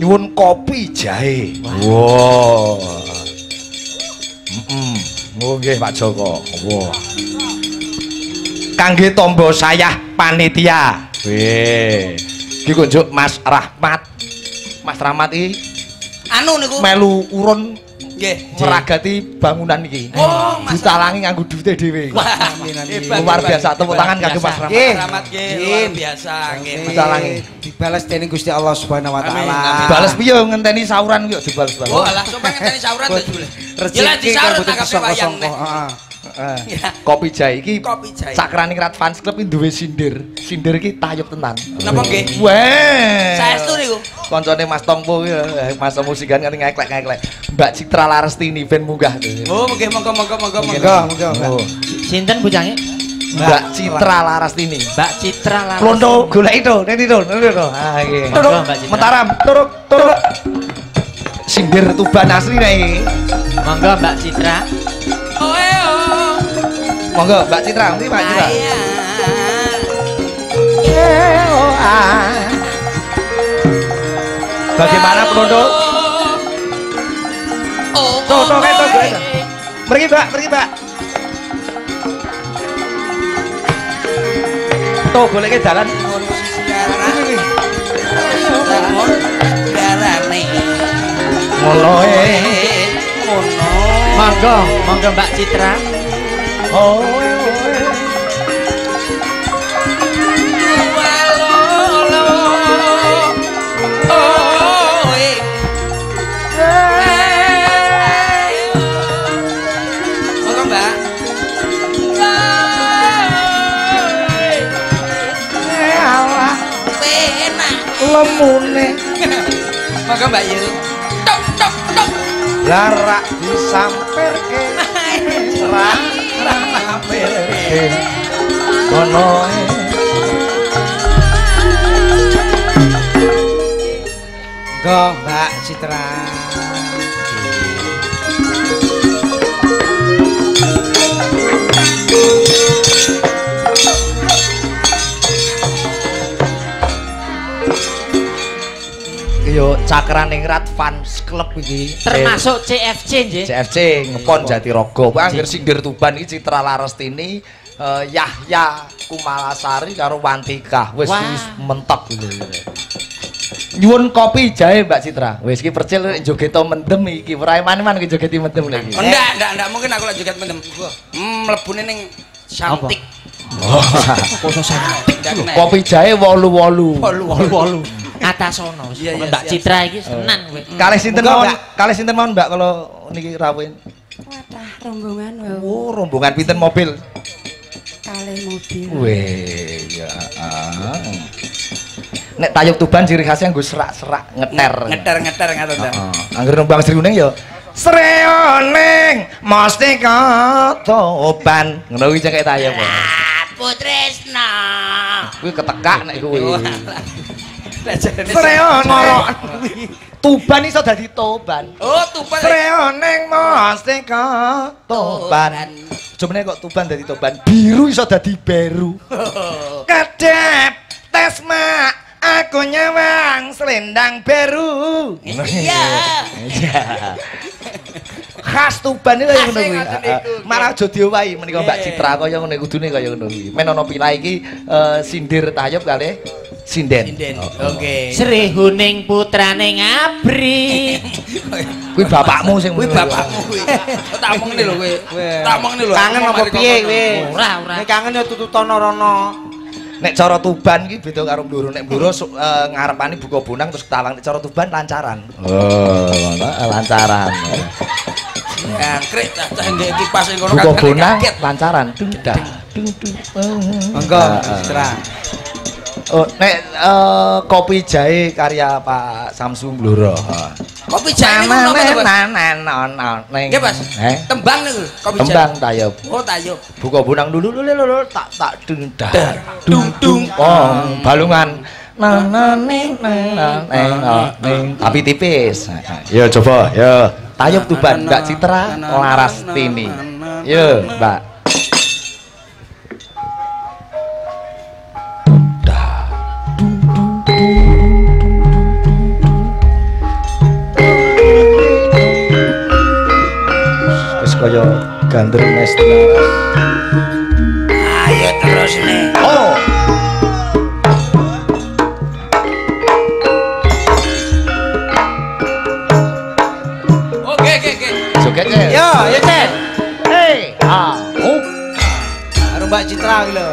Nyuwun kopi jahe. Wow. Oh nggih Pak Joko. Wow. Kangge tombo sayah panitia. Weh. Iki kok njuk Mas Rahmat. Mas Rahmat iki anu niku melu urun nggih meragati bangunan iki. Oh, Mas ditalangi nganggo duwite dhewe. hebat, Luar hebat. biasa tepuk tangan kangge Mas Rahmat. Nggih. Rahmat nggih luar biasa nggih Ditalangi. Dibales dening Gusti Allah Subhanahu wa Amin, taala. amin. Bales piye ngenteni sauran kok dibales oh bales. alah sampe ngenteni sauran to jule Rezeki jelas di kan sauran boten tak wayang disangka-sangka. nih Heeh. Ya. Kopi jahe iki Kopi jahe. Cakraningrat Fans Club iki duwe sindir. Sindir iki tayub tenan. Napa nggih? Weh. Saestu niku. Koncone Mas Tongpo iki Mas musikan kan ngeklek-ngeklek. Mbak Citra Larestini ben munggah. Oh, nggih monggo. Monggo. Oh. Sinten bocange? Mbak Citra Larestini. Mbak Citra Laras. Plondo golek itu, nene itu. Ah iki. Monggo, Mbak Citra. Mataram, turuk. Sindir Tuban asli nek iki. Monggo Mbak Citra. Monggo Mbak Citra, ngerti Mbak Citra? Bagaimana Plondo? Tuh, golek. Pergi Mbak. Tuh, goleknya dalan. Ngono Monggo Mbak Citra. Monggo Mbak Yu. Tok tok tok. Larak disamperke. Rak samperke. Kono Go Mbak Citra. yo Cakraningrat Fans Club iki termasuk CFC nggih. CFC ngepon Jatirogo. Kuwi anggere singgir Tuban iki Citra Larestini, Yahya Kumalasari karo Wantika. Wis mentok gitu. Nyuwun kopi jahe Mbak Citra. Wis iki percil joget mendem iki. Ora man-man iki jogeti mendem lagi. Enggak mungkin aku lagi joget mendem. Mlebune ning Santik. Koso Santik. Kopi jahe 88. Atasono. Mbak Citra iki senan kowe. Kalih sinten mawon Mbak kalau niki rawuhin? Wadah rombongan wae. Oh, rombongan pinten mobil? Kalih mobil. Weh, ya. Nek tayub Tuban ciri khasnya nggo serak-serak, ngeter ngoten ta. Anggere nombang Sriuning ya Sreoning mesti Tuban. Ngono kuwi cengkek tayub. Putresna. Kuwi ketekak nek kuwi. Sreoning Tuban iso dadi Toban. Oh, Tuban. Sreoning mesti Tuban. Jumene kok Tuban dadi Toban. Biru iso dadi Beru. Kedep Tesma aku nyawang selendang Beru. Iya. Khas Tuban iki kaya ngono kuwi. Malah aja diowahi menika Mbak Citra kaya ngene kudune kaya ngono kuwi. Men ana pila iki sindir tayub kalih sinden. Oke. Srihuning putrane ngabri. Kuwi bapakmu sing kuwi bapakmu kuwi. Tak omongne lho kowe. Tak omongne lho. Kangen apa piye kowe? Ora. Nek kangen ya tututono rono. Nek cara Tuban iki beda karo Bluro. Nek Bluro ngarepani buka bonang terus tawang. Nek cara Tuban lancaran. Oh, ngono lancaran. Ya, krek cah ndek kipas ning kono buka bonang lancaran. Dung dah. Dung. Monggo, Citra. Oh, nek kopi jahe karya Pak Samsu Bluro. Kopi jahe ngono ning. Nggih, Mas. Tembang niku kopi jahe. Tembang tayub. Oh, tayub. Buka bonang dulu tak dung dah. Dung. Oh, balungan. Tapi tipis. Yo coba, yo. Tayub Tuban Mbak Citra Larastini. Yo, Mbak. Kaya gandrung Nesta. Ayo terus nih. Oh. Oke. Jogetnya. Yo, Cen. Hey, oh. Karo Mbak Citra iki lho.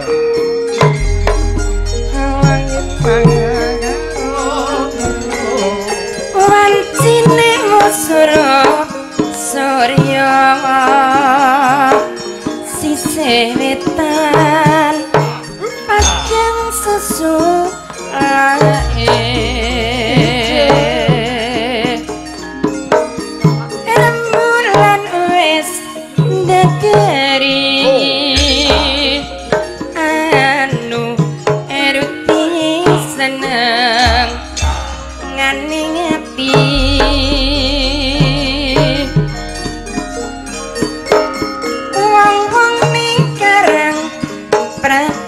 Wancine musura Surya sisih wetan padang susu rembulan wis ndegeri anu eruti seneng ngani ngati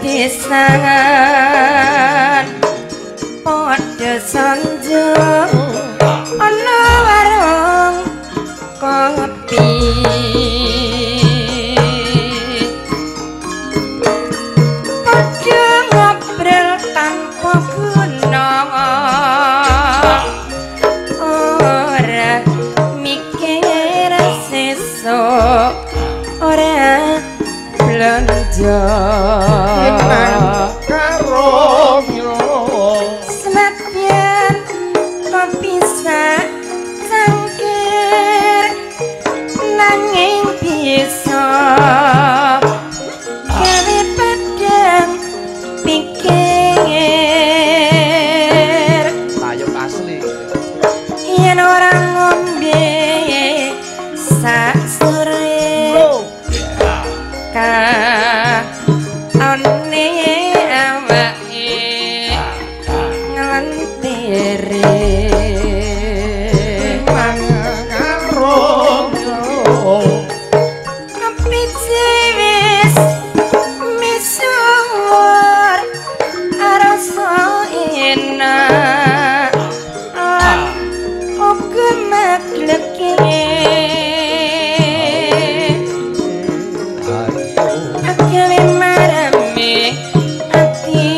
pisan padha sanjung ana warung kopi padha ngobrol tanpa guna ora mikir sesuk ora belanja karo senadyan kepisah cangkir nanging bisa gawe padang pikir tayub asli ane awake nglentire karo kapiciwis misuwur rasa enak lan uga magleke akale marame ati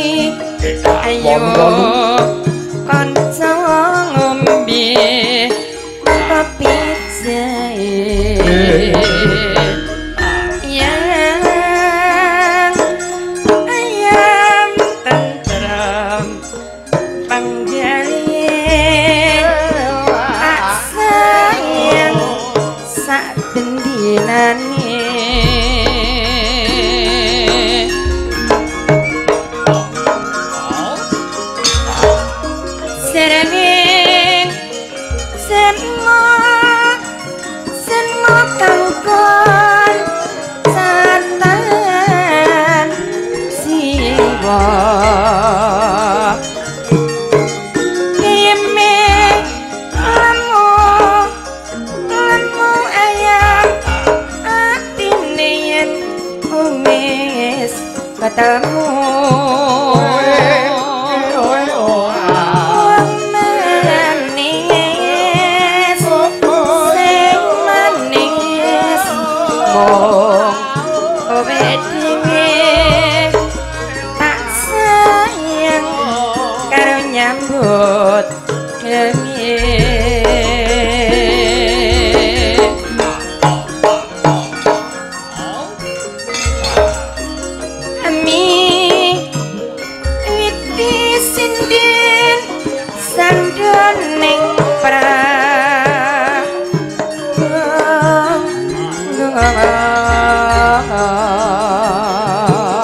ayo kanca ngombe kopi jahe ayam tentrem panggalih sayang sak dendinane serengin senmo kangkon santan siwa kime lemu ayam atine yen umis ketemu tak sayang karo nyambut gawe ami witi sinden sandroning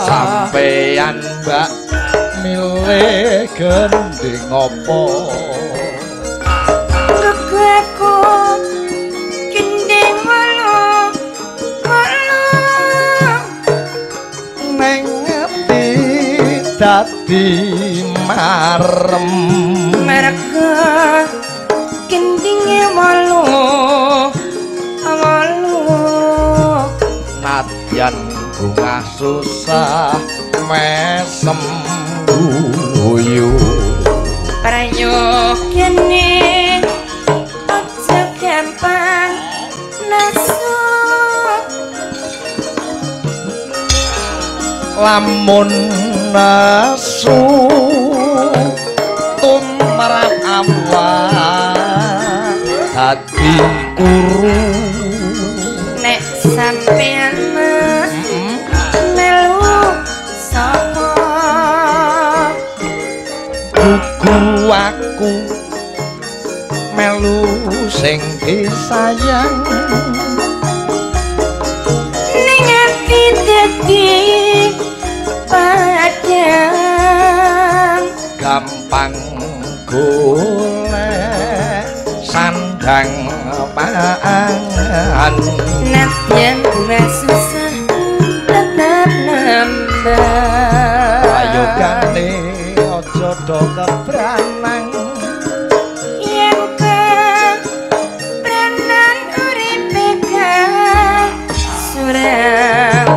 sampeyan Mbak milih gending apa aku gending walu neng ngerti dadi marem mereka gendinge walu nadyan bunga susah mesem guyu prayo kene aja gampang nasu lamun nasu tumrap awak dadi kuru nek sampean melu sapa gugu aku melu sing disayang ning ati dadi padang gampang golek sandang pangan nadyan ora susah tetap nambah ayo gane aja do kebranang yen kebranan uripe surang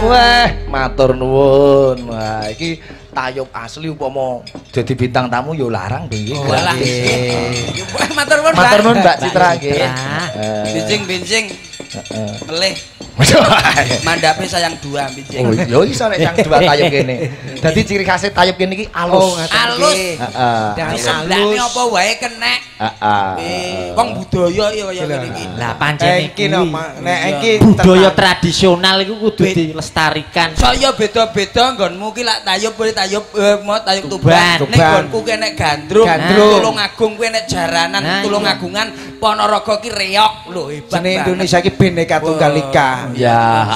wah matur nuwun wah iki tayub asli upama dadi bintang tamu yo larang nggih matur nuwun matur nuwun Mbak Citra nggih bincing melih mandape sayang dua bincing oh yo iso nek sayang dua tayub kene dadi ciri khasnya tayub kene iki alus alus heeh seblane apa wae kenek wong budaya ya kaya ngene iki lah pancen iki nek iki budaya tradisional iku kudu dilestarikan saya beda-beda nggonmu ki lak tayub kowe tayub tayub Tuban nek nggonku ki nek gandrung Tulungagung kuwi nek jaranan Tulungagungan Ponorogo ki reok lho hebat jeneng Indonesia iki Bhinneka Tunggal Ika ya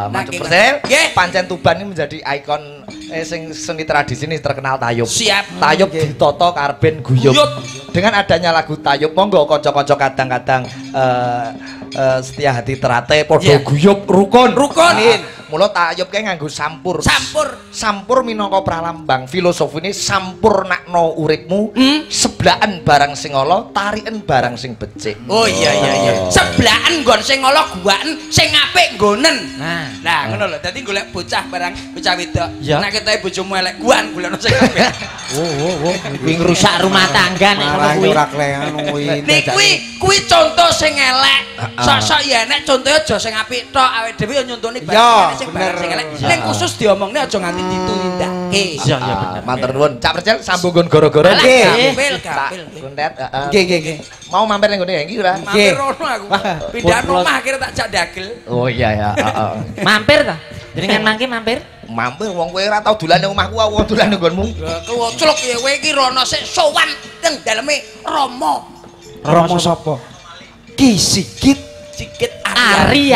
mantap persen pancen Tuban ini menjadi ikon sing seni tradisi ini terkenal tayub siap tayub ditata karben guyub dengan adanya lagu Tayub monggo kanca-kanca kadang-kadang setia hati terate padha guyub rukun. Mula Tayub kae nganggo sampur. Sampur minangka pralambang filosofine sampurnakno uripmu, seblaken barang sing ala, tariken barang sing becik. Oh iya. Seblaken nggon sing ala guwaken, sing apik nggonen. Nah, ngono lho. Dadi golek bocah barang bocah wedok. Nek ketoke bojomu elek guwan golekno sing apik. Kuwi ngrusak rumah tangga nek ngono kuwi. Ora klean kuwi. Nek kuwi contoh sing elek. Sok-sok ya nek contohe aja sing apik tok, awake dhewe ya nyontoni barang sing elek. Ning khusus diomongne aja nganti ditindake. Iya bener. Matur nuwun. Cak Percil sambung nggon gara-gara nggih. Gampil. Kuntet, Nggih. Mau mampir ning ngene iki ora? Mampir rono aku. Pindah rumah akhirnya tak jak dagel. Oh iya ya, Mampir ta? Jenengan mangke mampir? Mampir wong kowe ora tau dolan ning omahku, wong dolan ning nggonmu. Kewocluk ya kowe iki rono sik sowan ning daleme Rama. Rama sapa? Ki Sigit Ari.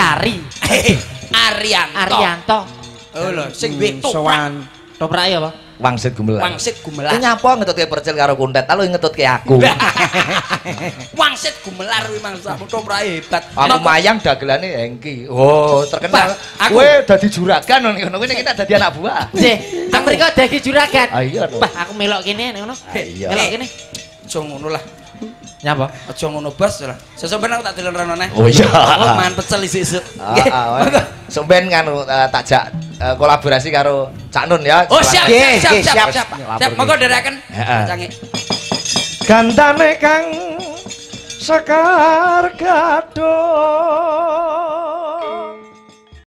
Arianto. Oh lho, sing duwe sowan toprak ya apa? Wangsit Gumelar. Gumelar. Nyapa ngetutke Percil karo Kuntet, lalu ngetutke aku. Wangsit Gumelar kuwi mangsamu toprake hebat. Aku mayang dagelane Hengki. Oh, terkenal. Kowe dadi juragan ngono kuwi kita dadi anak buah. Nggih, nang mriko dadi juragan. Iya. Wah, aku melok kene ngono. Melok kene. Aja ngono lah. Nyapa? Aja ngono bos lah. Sesuk ben aku tak delon rono neh. Oh iya. Aku mangan pecel isuk-isuk. Nggih. Sampeyan kan tak jak kolaborasi karo Cak Nun ya. Oh siap. Monggo dherekaken. Canggih. Gandane kang Sekar Gadot